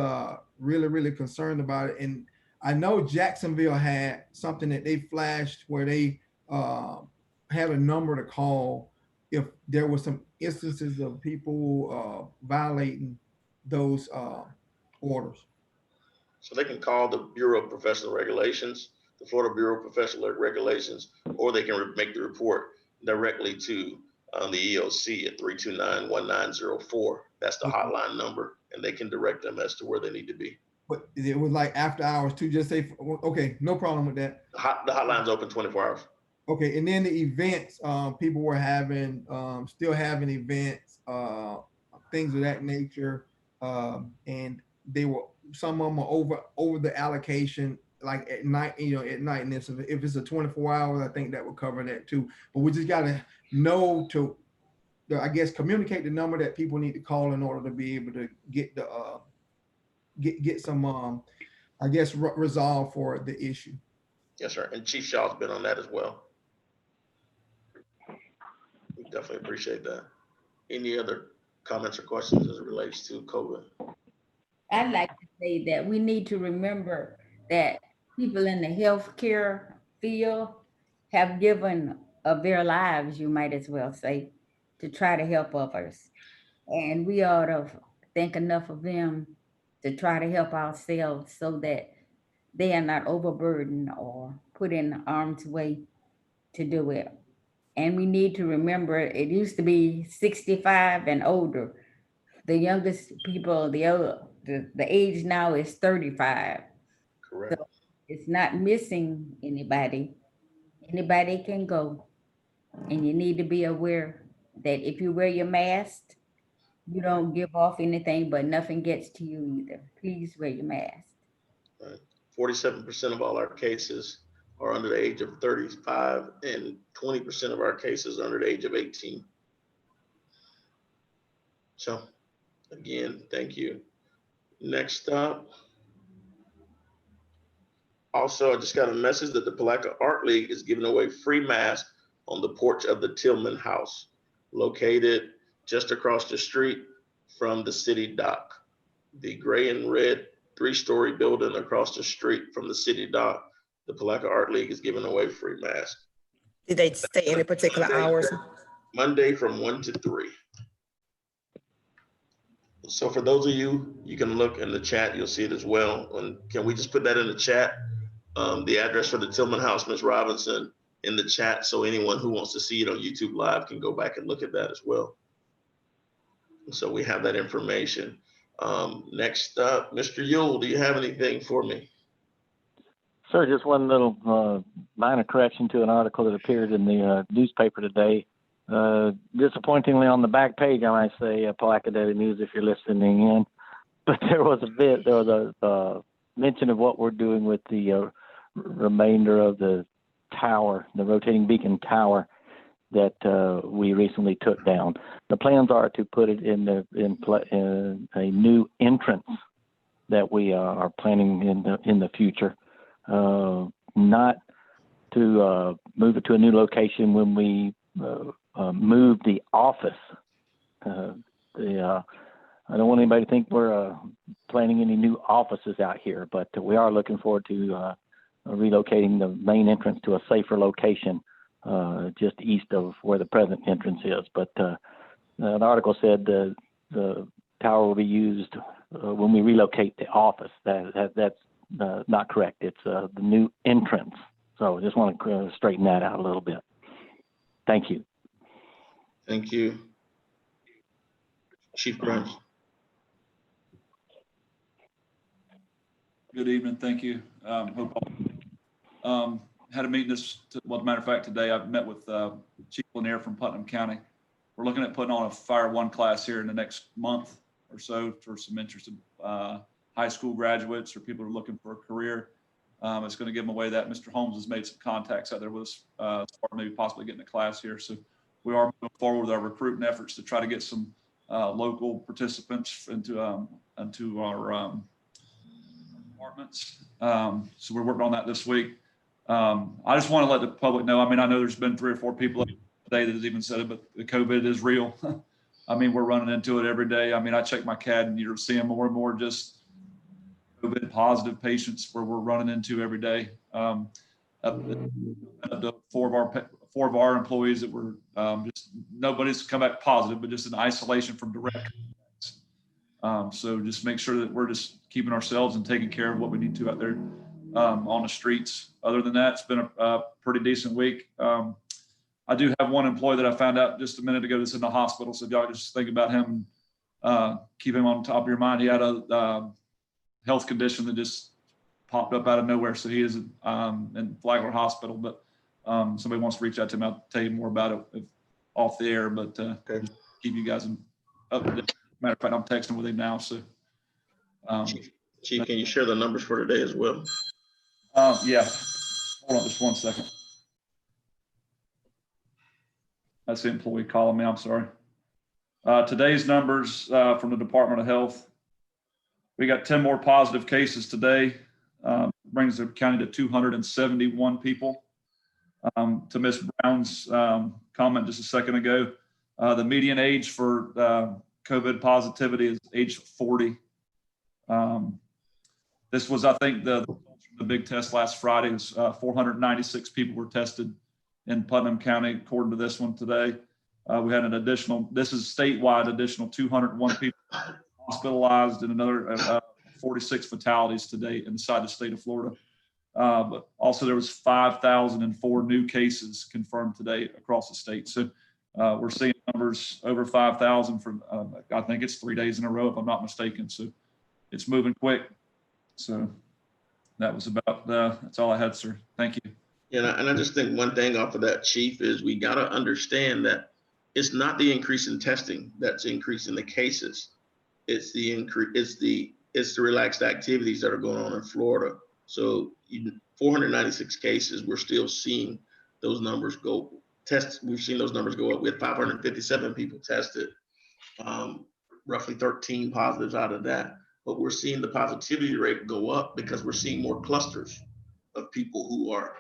really, really concerned about it. And I know Jacksonville had something that they flashed where they had a number to call if there was some instances of people violating those orders. So they can call the Bureau of Professional Regulations, the Florida Bureau of Professional Regulations, or they can make the report directly to on the EOC at 329-1904. That's the hotline number, and they can direct them as to where they need to be. But it was like after hours too, just say, okay, no problem with that. The hotline's open 24 hours. Okay, and then the events, people were having, still having events, things of that nature. And they were, some of them are over the allocation, like at night, at night. And if it's a 24 hours, I think that would cover that too. But we just gotta know to, I guess, communicate the number that people need to call in order to be able to get the, get some, I guess, resolve for the issue. Yes, sir. And Chief Shaw's been on that as well. We definitely appreciate that. Any other comments or questions as it relates to COVID? I'd like to say that we need to remember that people in the healthcare field have given of their lives, you might as well say, to try to help others. And we ought to think enough of them to try to help ourselves so that they are not overburdened or put in harm's way to do it. And we need to remember it used to be 65 and older. The youngest people, the age now is 35. Correct. So it's not missing anybody. Anybody can go. And you need to be aware that if you wear your mask, you don't give off anything, but nothing gets to you either. Please wear your mask. 47% of all our cases are under the age of 35, and 20% of our cases are under the age of 18. So again, thank you. Next up. Also, I just got a message that the Palatka Art League is giving away free masks on the porch of the Tillman House, located just across the street from the city dock. The gray and red 3-story building across the street from the city dock, the Palatka Art League is giving away free masks. Did they stay any particular hours? Monday from 1 to 3. So for those of you, you can look in the chat, you'll see it as well. And can we just put that in the chat? The address for the Tillman House, Ms. Robinson, in the chat, so anyone who wants to see it on YouTube Live can go back and look at that as well. So we have that information. Next up, Mr. Yule, do you have anything for me? Sir, just one little minor correction to an article that appeared in the newspaper today. Disappointingly on the back page, I might say, Palatka Daily News, if you're listening in. But there was a mention of what we're doing with the remainder of the tower, the rotating beacon tower that we recently took down. The plans are to put it in a new entrance that we are planning in the future. Not to move it to a new location when we move the office. I don't want anybody to think we're planning any new offices out here, but we are looking forward to relocating the main entrance to a safer location just east of where the present entrance is. But an article said the tower will be used when we relocate the office. That's not correct. It's the new entrance. So I just want to straighten that out a little bit. Thank you. Thank you. Chief Grimes. Good evening. Thank you. Had a meeting well, as a matter of fact, today I've met with Chief Lanier from Putnam County. We're looking at putting on a Fire One class here in the next month or so for some interested high school graduates or people who are looking for a career. It's going to give them away that Mr. Holmes has made some contacts out there with us as far as maybe possibly getting a class here. So we are moving forward with our recruiting efforts to try to get some local participants into our departments. So we're working on that this week. I just want to let the public know, I mean, I know there's been 3 or 4 people today that has even said it, but the COVID is real. I mean, we're running into it every day. I mean, I check my CAD and you're seeing more and more just COVID positive patients where we're running into every day. Up to 4 of our employees that were just, nobody's come back positive, but just in isolation from direct contacts. So just make sure that we're just keeping ourselves and taking care of what we need to out there on the streets. Other than that, it's been a pretty decent week. I do have one employee that I found out just a minute ago that's in the hospital. So if y'all just think about him, keep him on top of your mind. He had a health condition that just popped up out of nowhere. So he is in Flagler Hospital, but somebody wants to reach out to him. I'll tell you more about it off the air, but keep you guys up to date. Matter of fact, I'm texting with him now. So, Chief, can you share the numbers for today as well? Yeah, hold on just one second. That's the employee calling me, I'm sorry. Today's numbers from the Department of Health. We got 10 more positive cases today, brings the county to 271 people. To Ms. Brown's comment just a second ago, the median age for COVID positivity is age 40. This was, I think, the big test last Friday was 496 people were tested in Putnam County, according to this one today. We had an additional, this is statewide, additional 201 people hospitalized and another 46 fatalities today inside the state of Florida. But also there was 5,004 new cases confirmed today across the state. So we're seeing numbers over 5,000 from, I think it's 3 days in a row, if I'm not mistaken. So it's moving quick. So that was about, that's all I had, sir. Thank you. Yeah, and I just think one thing off of that, Chief, is we got to understand that it's not the increase in testing that's increasing the cases. It's the increase, it's the relaxed activities that are going on in Florida. So 496 cases, we're still seeing those numbers go we've seen those numbers go up. We had 557 people tested, roughly 13 positives out of that. But we're seeing the positivity rate go up because we're seeing more clusters of people who are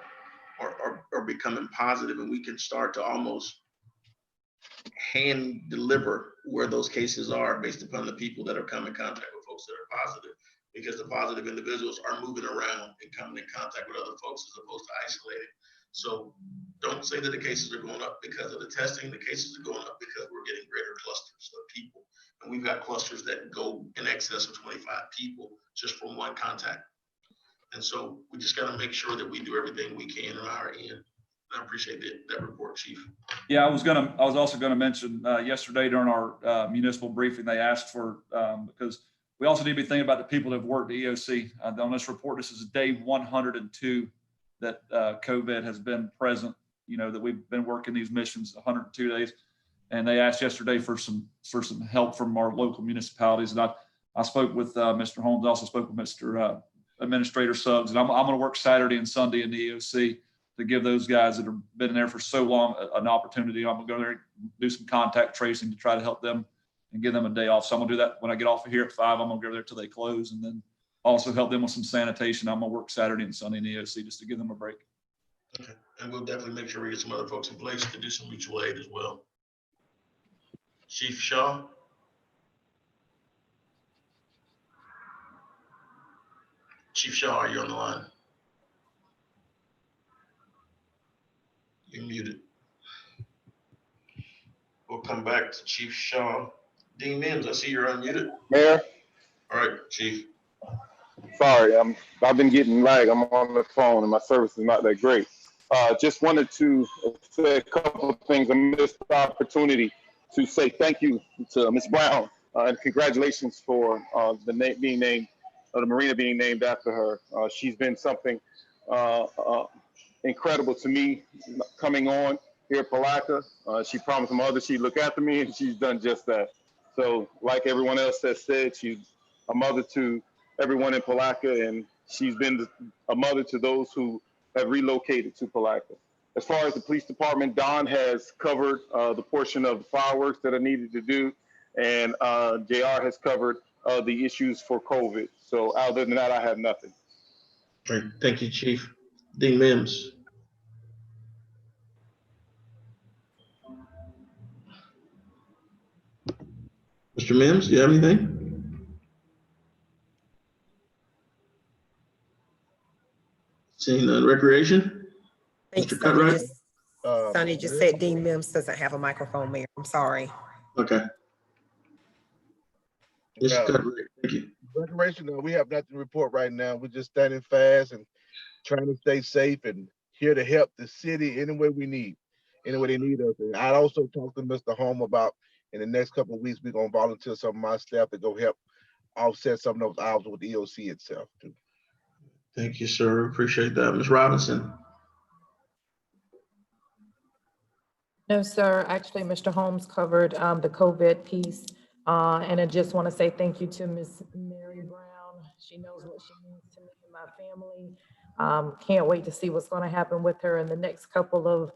becoming positive, and we can start to almost hand deliver where those cases are based upon the people that are coming in contact with folks that are positive, because the positive individuals are moving around and coming in contact with other folks as opposed to isolating. So don't say that the cases are going up because of the testing. The cases are going up because we're getting greater clusters of people. And we've got clusters that go in excess of 25 people just from one contact. And so we just got to make sure that we do everything we can on our end. I appreciate that report, Chief. Yeah, I was also gonna mention yesterday during our municipal briefing, they asked for, because we also need to be thinking about the people that have worked at EOC. On this report, this is day 102 that COVID has been present, that we've been working these missions 102 days. And they asked yesterday for some help from our local municipalities. And I spoke with Mr. Holmes, also spoke with Mr. Administrator Suggs, and I'm going to work Saturday and Sunday in the EOC to give those guys that have been there for so long an opportunity. I'm going to go there and do some contact tracing to try to help them and give them a day off. So I'm going to do that when I get off of here at 5. I'm going to go there till they close, and then also help them with some sanitation. I'm going to work Saturday and Sunday in the EOC just to give them a break. Okay, and we'll definitely make sure we get some other folks in place to do some mutual aid as well. Chief Shaw. Chief Shaw, are you on the line? You're muted. We'll come back to Chief Shaw. Dean Mims, I see you're unmuted. Mayor. All right, Chief. Sorry, I've been getting lag. I'm on the phone and my service is not that great. Just wanted to say a couple of things. I missed the opportunity to say thank you to Ms. Brown and congratulations for the marina being named after her. She's been something incredible to me coming on here at Palatka. She promised my mother she'd look after me, and she's done just that. So like everyone else has said, she's a mother to everyone in Palatka, and she's been a mother to those who have relocated to Palatka. As far as the police department, Don has covered the portion of the fireworks that I needed to do, and JR has covered the issues for COVID. So other than that, I have nothing. Great, thank you, Chief. Dean Mims. Mr. Mims, do you have anything? Seeing none. Recreation? Thanks, Mr. Cutright? Sonny just said Dean Mims doesn't have a microphone, Mayor. I'm sorry. Okay. Mr. Cutright, thank you. Recreation, we have nothing to report right now. We're just standing fast and trying to stay safe and here to help the city any way we need. any way they need us. And I also talked to Mr. Home about in the next couple of weeks, we're gonna volunteer some of my staff to go help offset some of those hours with the EOC itself too. Thank you, sir. Appreciate that. Ms. Robinson. No, sir. Actually, Mr. Holmes covered the COVID piece. And I just want to say thank you to Ms. Mary Brown. She knows what she means to me and my family. Can't wait to see what's going to happen with her in the next couple of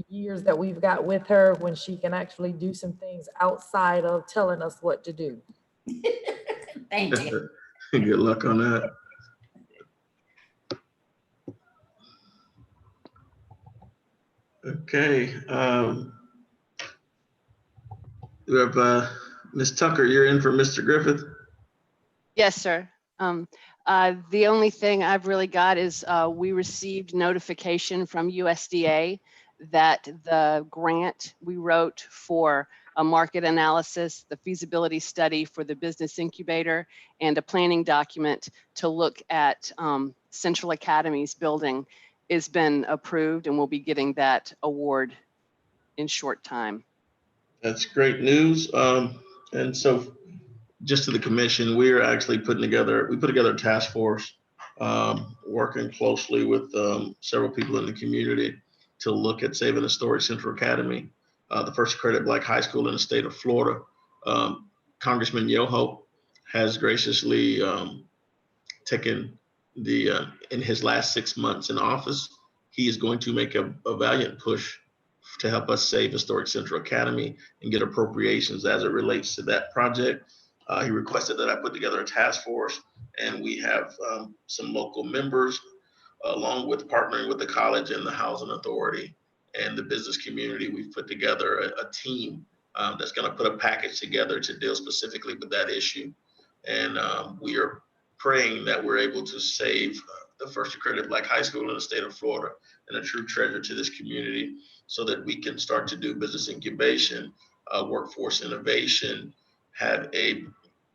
years that we've got with her, when she can actually do some things outside of telling us what to do. Thank you. Good luck on that. Okay. We have Ms. Tucker, you're in for Mr. Griffith. Yes, sir. The only thing I've really got is we received notification from USDA that the grant we wrote for a market analysis, the feasibility study for the business incubator, and a planning document to look at Central Academy's building has been approved, and we'll be getting that award in short time. That's great news. And so just to the commission, we are actually put together a task force working closely with several people in the community to look at saving historic Central Academy, the first accredited Black high school in the state of Florida. Congressman Yoho has graciously taken in his last 6 months in office, he is going to make a valiant push to help us save historic Central Academy and get appropriations as it relates to that project. He requested that I put together a task force, and we have some local members, along with partnering with the college and the housing authority and the business community. We've put together a team that's going to put a package together to deal specifically with that issue. And we are praying that we're able to save the first accredited Black high school in the state of Florida, and a true treasure to this community, so that we can start to do business incubation, workforce innovation, have a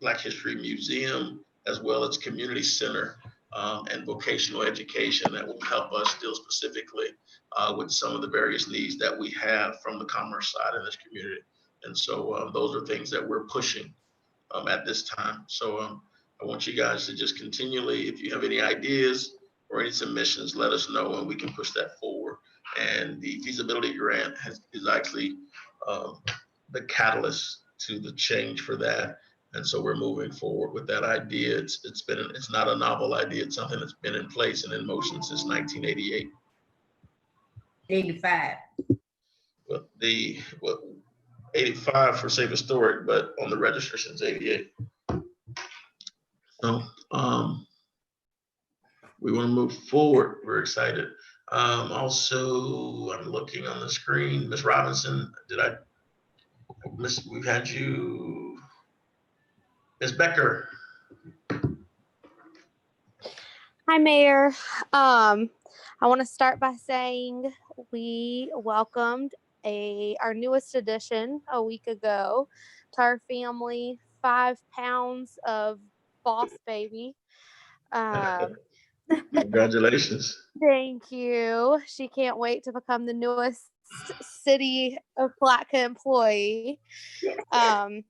Black History Museum, as well as community center and vocational education that will help us deal specifically with some of the various needs that we have from the commerce side in this community. And so those are things that we're pushing at this time. So I want you guys to just continually, if you have any ideas or any submissions, let us know and we can push that forward. And the feasibility grant is actually the catalyst to the change for that. And so we're moving forward with that idea. It's not a novel idea. It's something that's been in place and in motion since 1988. 85. Well, 85 for Safe Historic, but on the register since 88. So we want to move forward. We're excited. Also, I'm looking on the screen. Ms. Robinson, we've had you. Ms. Becker. Hi, Mayor. I want to start by saying we welcomed our newest addition a week ago to our family, 5 pounds of boss baby. Congratulations. Thank you. She can't wait to become the newest City of Palatka employee. I'm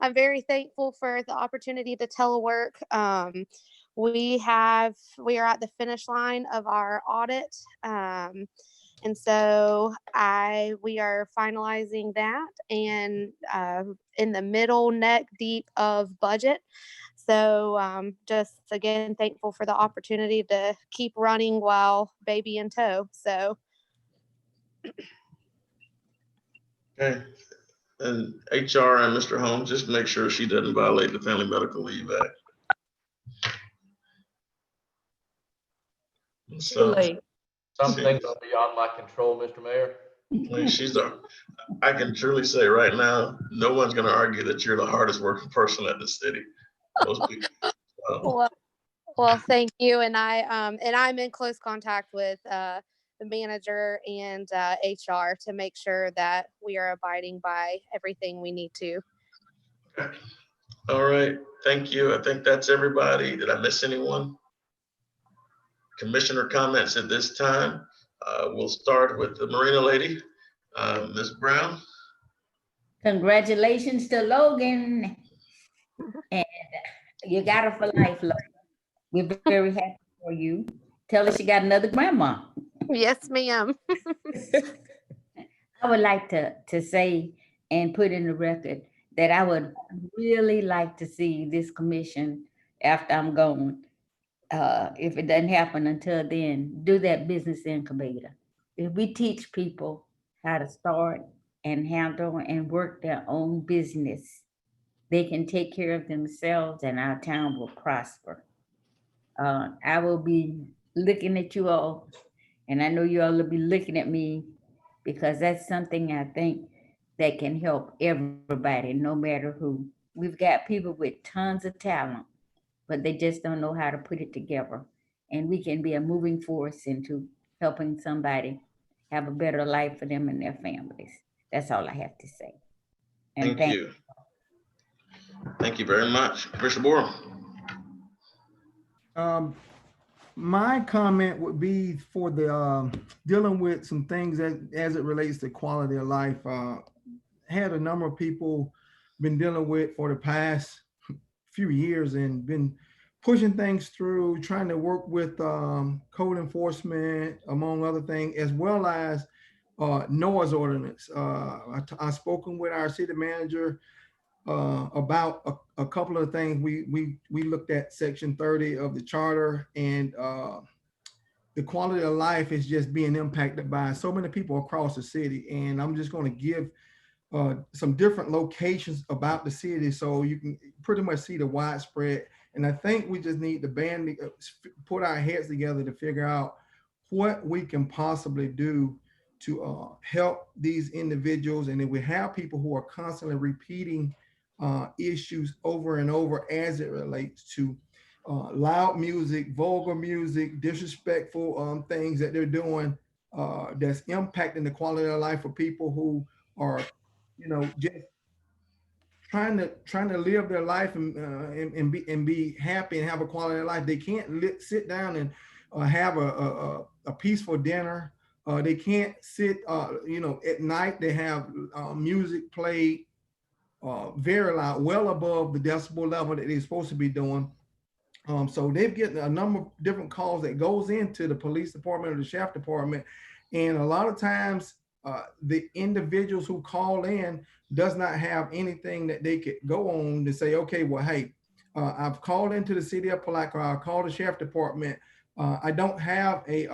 I'm very thankful for the opportunity to telework. We are at the finish line of our audit. And so we are finalizing that and in the middle neck deep of budget. So just again, thankful for the opportunity to keep running while baby in tow. So. Okay. And HR and Mr. Holmes, just make sure she doesn't violate the Family Medical Leave Act. Some things are beyond my control, Mr. Mayor. I can truly say right now, no one's going to argue that you're the hardest working person at the city. Most people. Well, thank you. And I'm in close contact with the manager and HR to make sure that we are abiding by everything we need to. Okay. All right. Thank you. I think that's everybody. Did I miss anyone? Commissioner comments at this time. We'll start with the Marina lady, Ms. Brown. Congratulations to Logan. And you got her for life, Logan. We're very happy for you. Tell her she got another grandma. Yes, ma'am. I would like to say and put in the record that I would really like to see this commission after I'm gone. If it doesn't happen until then, do that business incubator. If we teach people how to start and handle and work their own business, they can take care of themselves and our town will prosper. I will be looking at you all, and I know you all will be looking at me because that's something I think that can help everybody, no matter who. We've got people with tons of talent, but they just don't know how to put it together. And we can be a moving force into helping somebody have a better life for them and their families. That's all I have to say. And Thank you. Thank you very much. Commissioner Borum. My comment would be for the dealing with some things as it relates to quality of life. Had a number of people been dealing with for the past few years and been pushing things through, trying to work with code enforcement, among other things, as well as noise ordinance. I've spoken with our city manager about a couple of things. We looked at section 30 of the charter, and the quality of life is just being impacted by so many people across the city. And I'm just going to give some different locations about the city so you can pretty much see the widespread. And I think we just need to put our heads together to figure out what we can possibly do to help these individuals. And if we have people who are constantly repeating issues over and over as it relates to loud music, vulgar music, disrespectful things that they're doing that's impacting the quality of life of people who are, just trying to live their life and be happy and have a quality of life. They can't sit down and have a peaceful dinner. They can't sit, at night. They have music played very loud, well above the decibel level that they're supposed to be doing. So they've getting a number of different calls that goes into the police department or the sheriff department. And a lot of times the individuals who call in does not have anything that they could go on to say, okay, well, hey, I've called into the city of Palatka, I called the sheriff department. I don't have a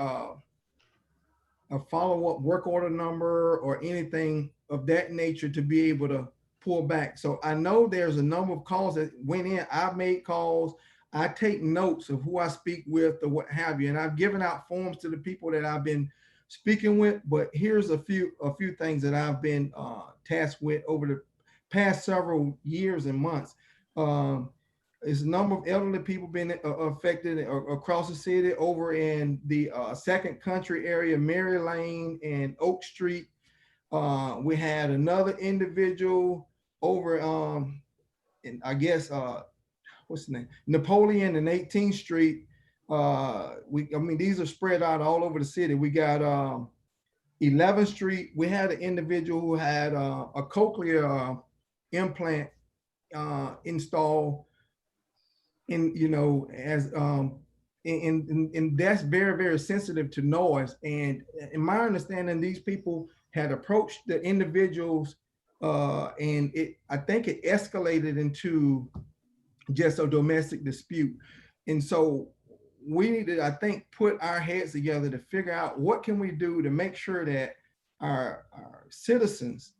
follow-up work order number or anything of that nature to be able to pull back. So I know there's a number of calls that went in. I've made calls. I take notes of who I speak with or what have you. And I've given out forms to the people that I've been speaking with. But here's a few things that I've been tasked with over the past several years and months. There's a number of elderly people being affected across the city, over in the Second Country area, Mary Lane and Oak Street. We had another individual over in, I guess, what's the name? Napoleon and 18th Street. These are spread out all over the city. We got 11th Street. We had an individual who had a cochlear implant installed and that's very, very sensitive to noise. And in my understanding, these people had approached the individuals and I think it escalated into just a domestic dispute. And so we need to, I think, put our heads together to figure out what can we do to make sure that our citizens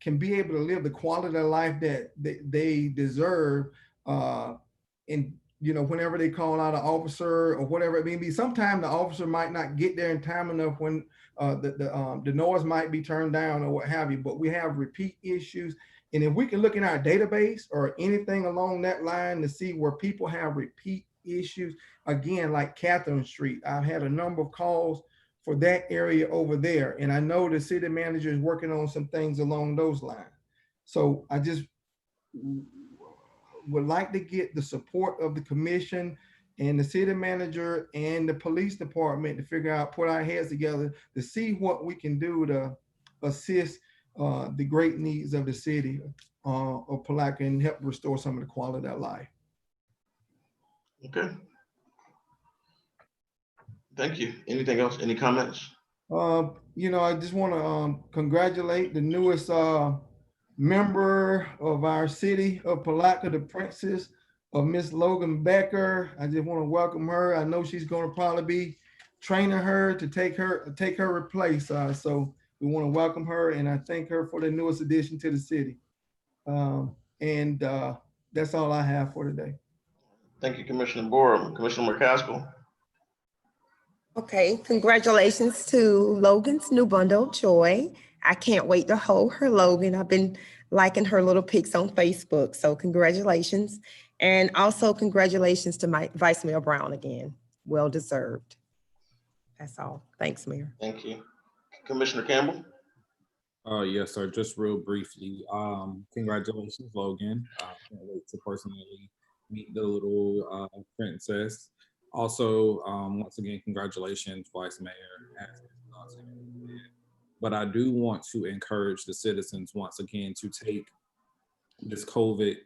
can be able to live the quality of life that they deserve. And whenever they call out an officer or whatever it may be, sometimes the officer might not get there in time enough when the noise might be turned down or what have you. But we have repeat issues. And if we can look in our database or anything along that line to see where people have repeat issues, again, like Catherine Street, I've had a number of calls for that area over there. And I know the city manager is working on some things along those lines. So I just would like to get the support of the commission and the city manager and the police department to figure out, put our heads together to see what we can do to assist the great needs of the city of Palatka and help restore some of the quality of life. Okay. Thank you. Anything else? Any comments? You know, I just want to congratulate the newest member of our city of Palatka, the princess of Miss Logan Becker. I just want to welcome her. I know she's going to probably be training her to take her place. So we want to welcome her, and I thank her for the newest addition to the city. And that's all I have for today. Thank you, Commissioner Borum. Commissioner McCaskill. Okay, congratulations to Logan's new bundle of joy. I can't wait to hold her, Logan. I've been liking her little pics on Facebook, so congratulations. And also congratulations to my Vice Mayor Brown again. Well deserved. That's all. Thanks, Mayor. Thank you. Commissioner Campbell. Yes, sir. Just real briefly, congratulations, Logan. Can't wait to personally meet the little princess. Also, once again, congratulations, Vice Mayor. But I do want to encourage the citizens once again to take this COVID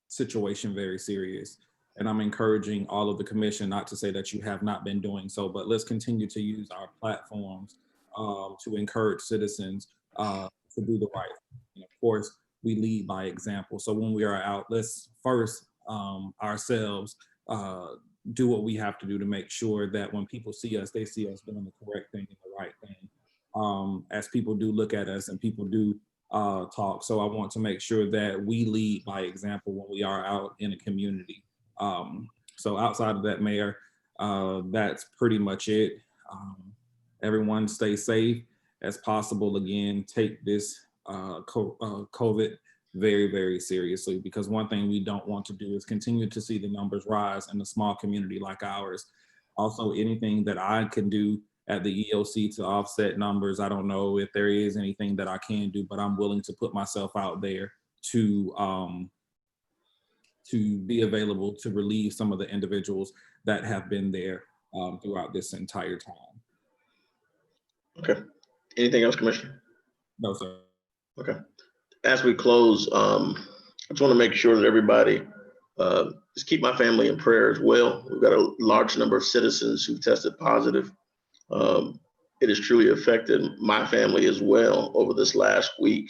situation very serious. And I'm encouraging all of the commission, not to say that you have not been doing so, but let's continue to use our platforms to encourage citizens to do the right thing. And of course, we lead by example. So when we are out, let's first ourselves do what we have to do to make sure that when people see us, they see us doing the correct thing and the right thing. As people do look at us and people do talk. So I want to make sure that we lead by example when we are out in a community. So outside of that, Mayor, that's pretty much it. Everyone stay safe as possible. Again, take this COVID very, very seriously, because one thing we don't want to do is continue to see the numbers rise in a small community like ours. Also, anything that I can do at the EOC to offset numbers, I don't know if there is anything that I can do, but I'm willing to put myself out there to be available to relieve some of the individuals that have been there throughout this entire time. Okay. Anything else, Commissioner? No, sir. Okay. As we close, I just want to make sure that everybody just keep my family in prayer as well. We've got a large number of citizens who've tested positive. It has truly affected my family as well over this last week.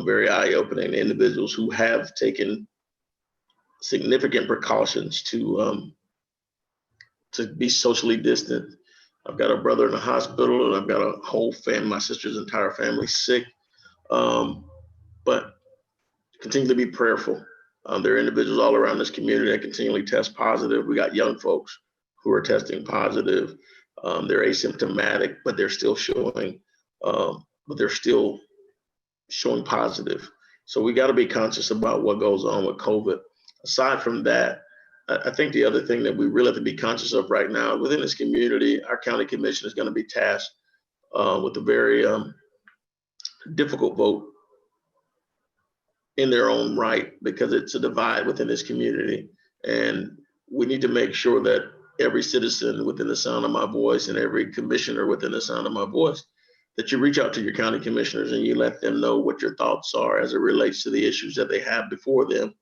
Very eye-opening. Individuals who have taken significant precautions to be socially distant. I've got a brother in the hospital, and I've got a whole family, my sister's entire family sick. But continue to be prayerful. There are individuals all around this community that continually test positive. We got young folks who are testing positive. They're asymptomatic, but they're still showing positive. So we got to be conscious about what goes on with COVID. Aside from that, I think the other thing that we really have to be conscious of right now within this community, our county commission is going to be tasked with a very difficult vote in their own right, because it's a divide within this community. And we need to make sure that every citizen within the sound of my voice and every commissioner within the sound of my voice, that you reach out to your county commissioners and you let them know what your thoughts are as it relates to the issues that they have before them,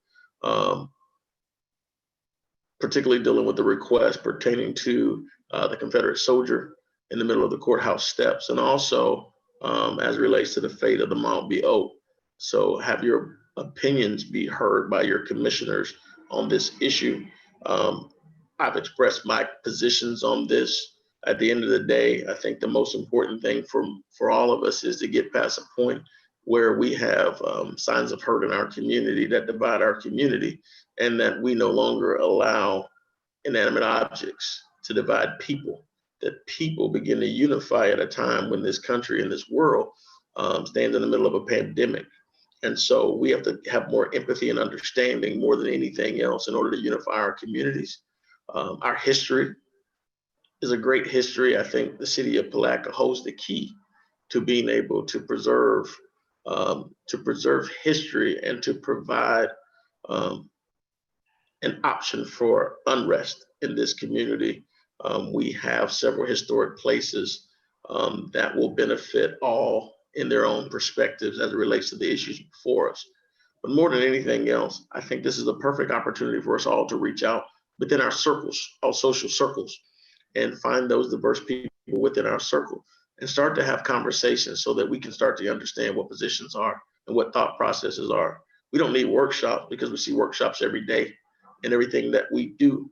particularly dealing with the request pertaining to the Confederate soldier in the middle of the courthouse steps, and also as it relates to the fate of the Mount B. Oak. So have your opinions be heard by your commissioners on this issue. I've expressed my positions on this. At the end of the day, I think the most important thing for all of us is to get past a point where we have signs of hurt in our community that divide our community, and that we no longer allow inanimate objects to divide people, that people begin to unify at a time when this country and this world stands in the middle of a pandemic. And so we have to have more empathy and understanding more than anything else in order to unify our communities. Our history is a great history. I think the city of Palatka holds the key to being able to preserve history and to provide an option for unrest in this community. We have several historic places that will benefit all in their own perspectives as it relates to the issues before us. But more than anything else, I think this is a perfect opportunity for us all to reach out within our circles, our social circles, and find those diverse people within our circle and start to have conversations so that we can start to understand what positions are and what thought processes are. We don't need workshops because we see workshops every day in everything that we do.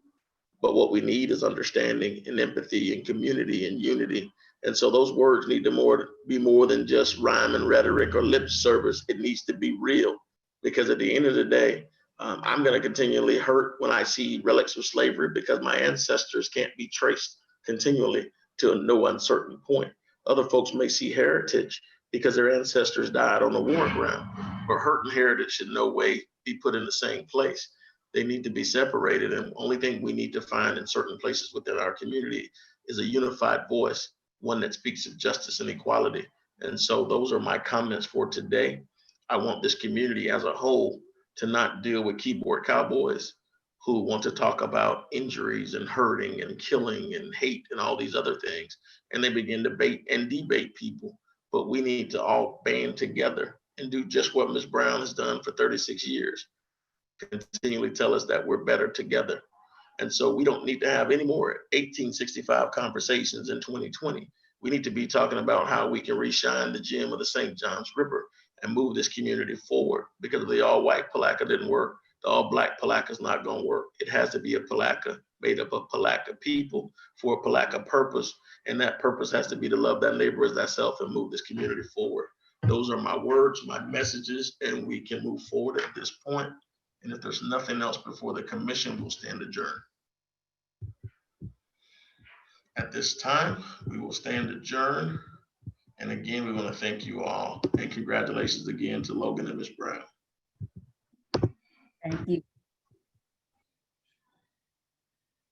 But what we need is understanding and empathy and community and unity. And so those words need to be more than just rhyme and rhetoric or lip service. It needs to be real, because at the end of the day, I'm going to continually hurt when I see relics of slavery because my ancestors can't be traced continually to no uncertain point. Other folks may see heritage because their ancestors died on the war ground, but hurt and heritage should no way be put in the same place. They need to be separated. And the only thing we need to find in certain places within our community is a unified voice, one that speaks of justice and equality. And so those are my comments for today. I want this community as a whole to not deal with keyboard cowboys who want to talk about injuries and hurting and killing and hate and all these other things. And they begin to bait and debate people. But we need to all band together and do just what Ms. Brown has done for 36 years. Continually tell us that we're better together. And so we don't need to have any more 1865 conversations in 2020. We need to be talking about how we can reshine the gem of the St. Johns River and move this community forward, because if the all-white Palatka didn't work, the all-black Palatka is not going to work. It has to be a Palatka made up of Palatka people for a Palatka purpose. And that purpose has to be to love thy neighbor as thyself and move this community forward. Those are my words, my messages, and we can move forward at this point. And if there's nothing else before the commission, will stand adjourned. At this time, we will stand adjourned. And again, we want to thank you all, and congratulations again to Logan and Ms. Brown. Thank you.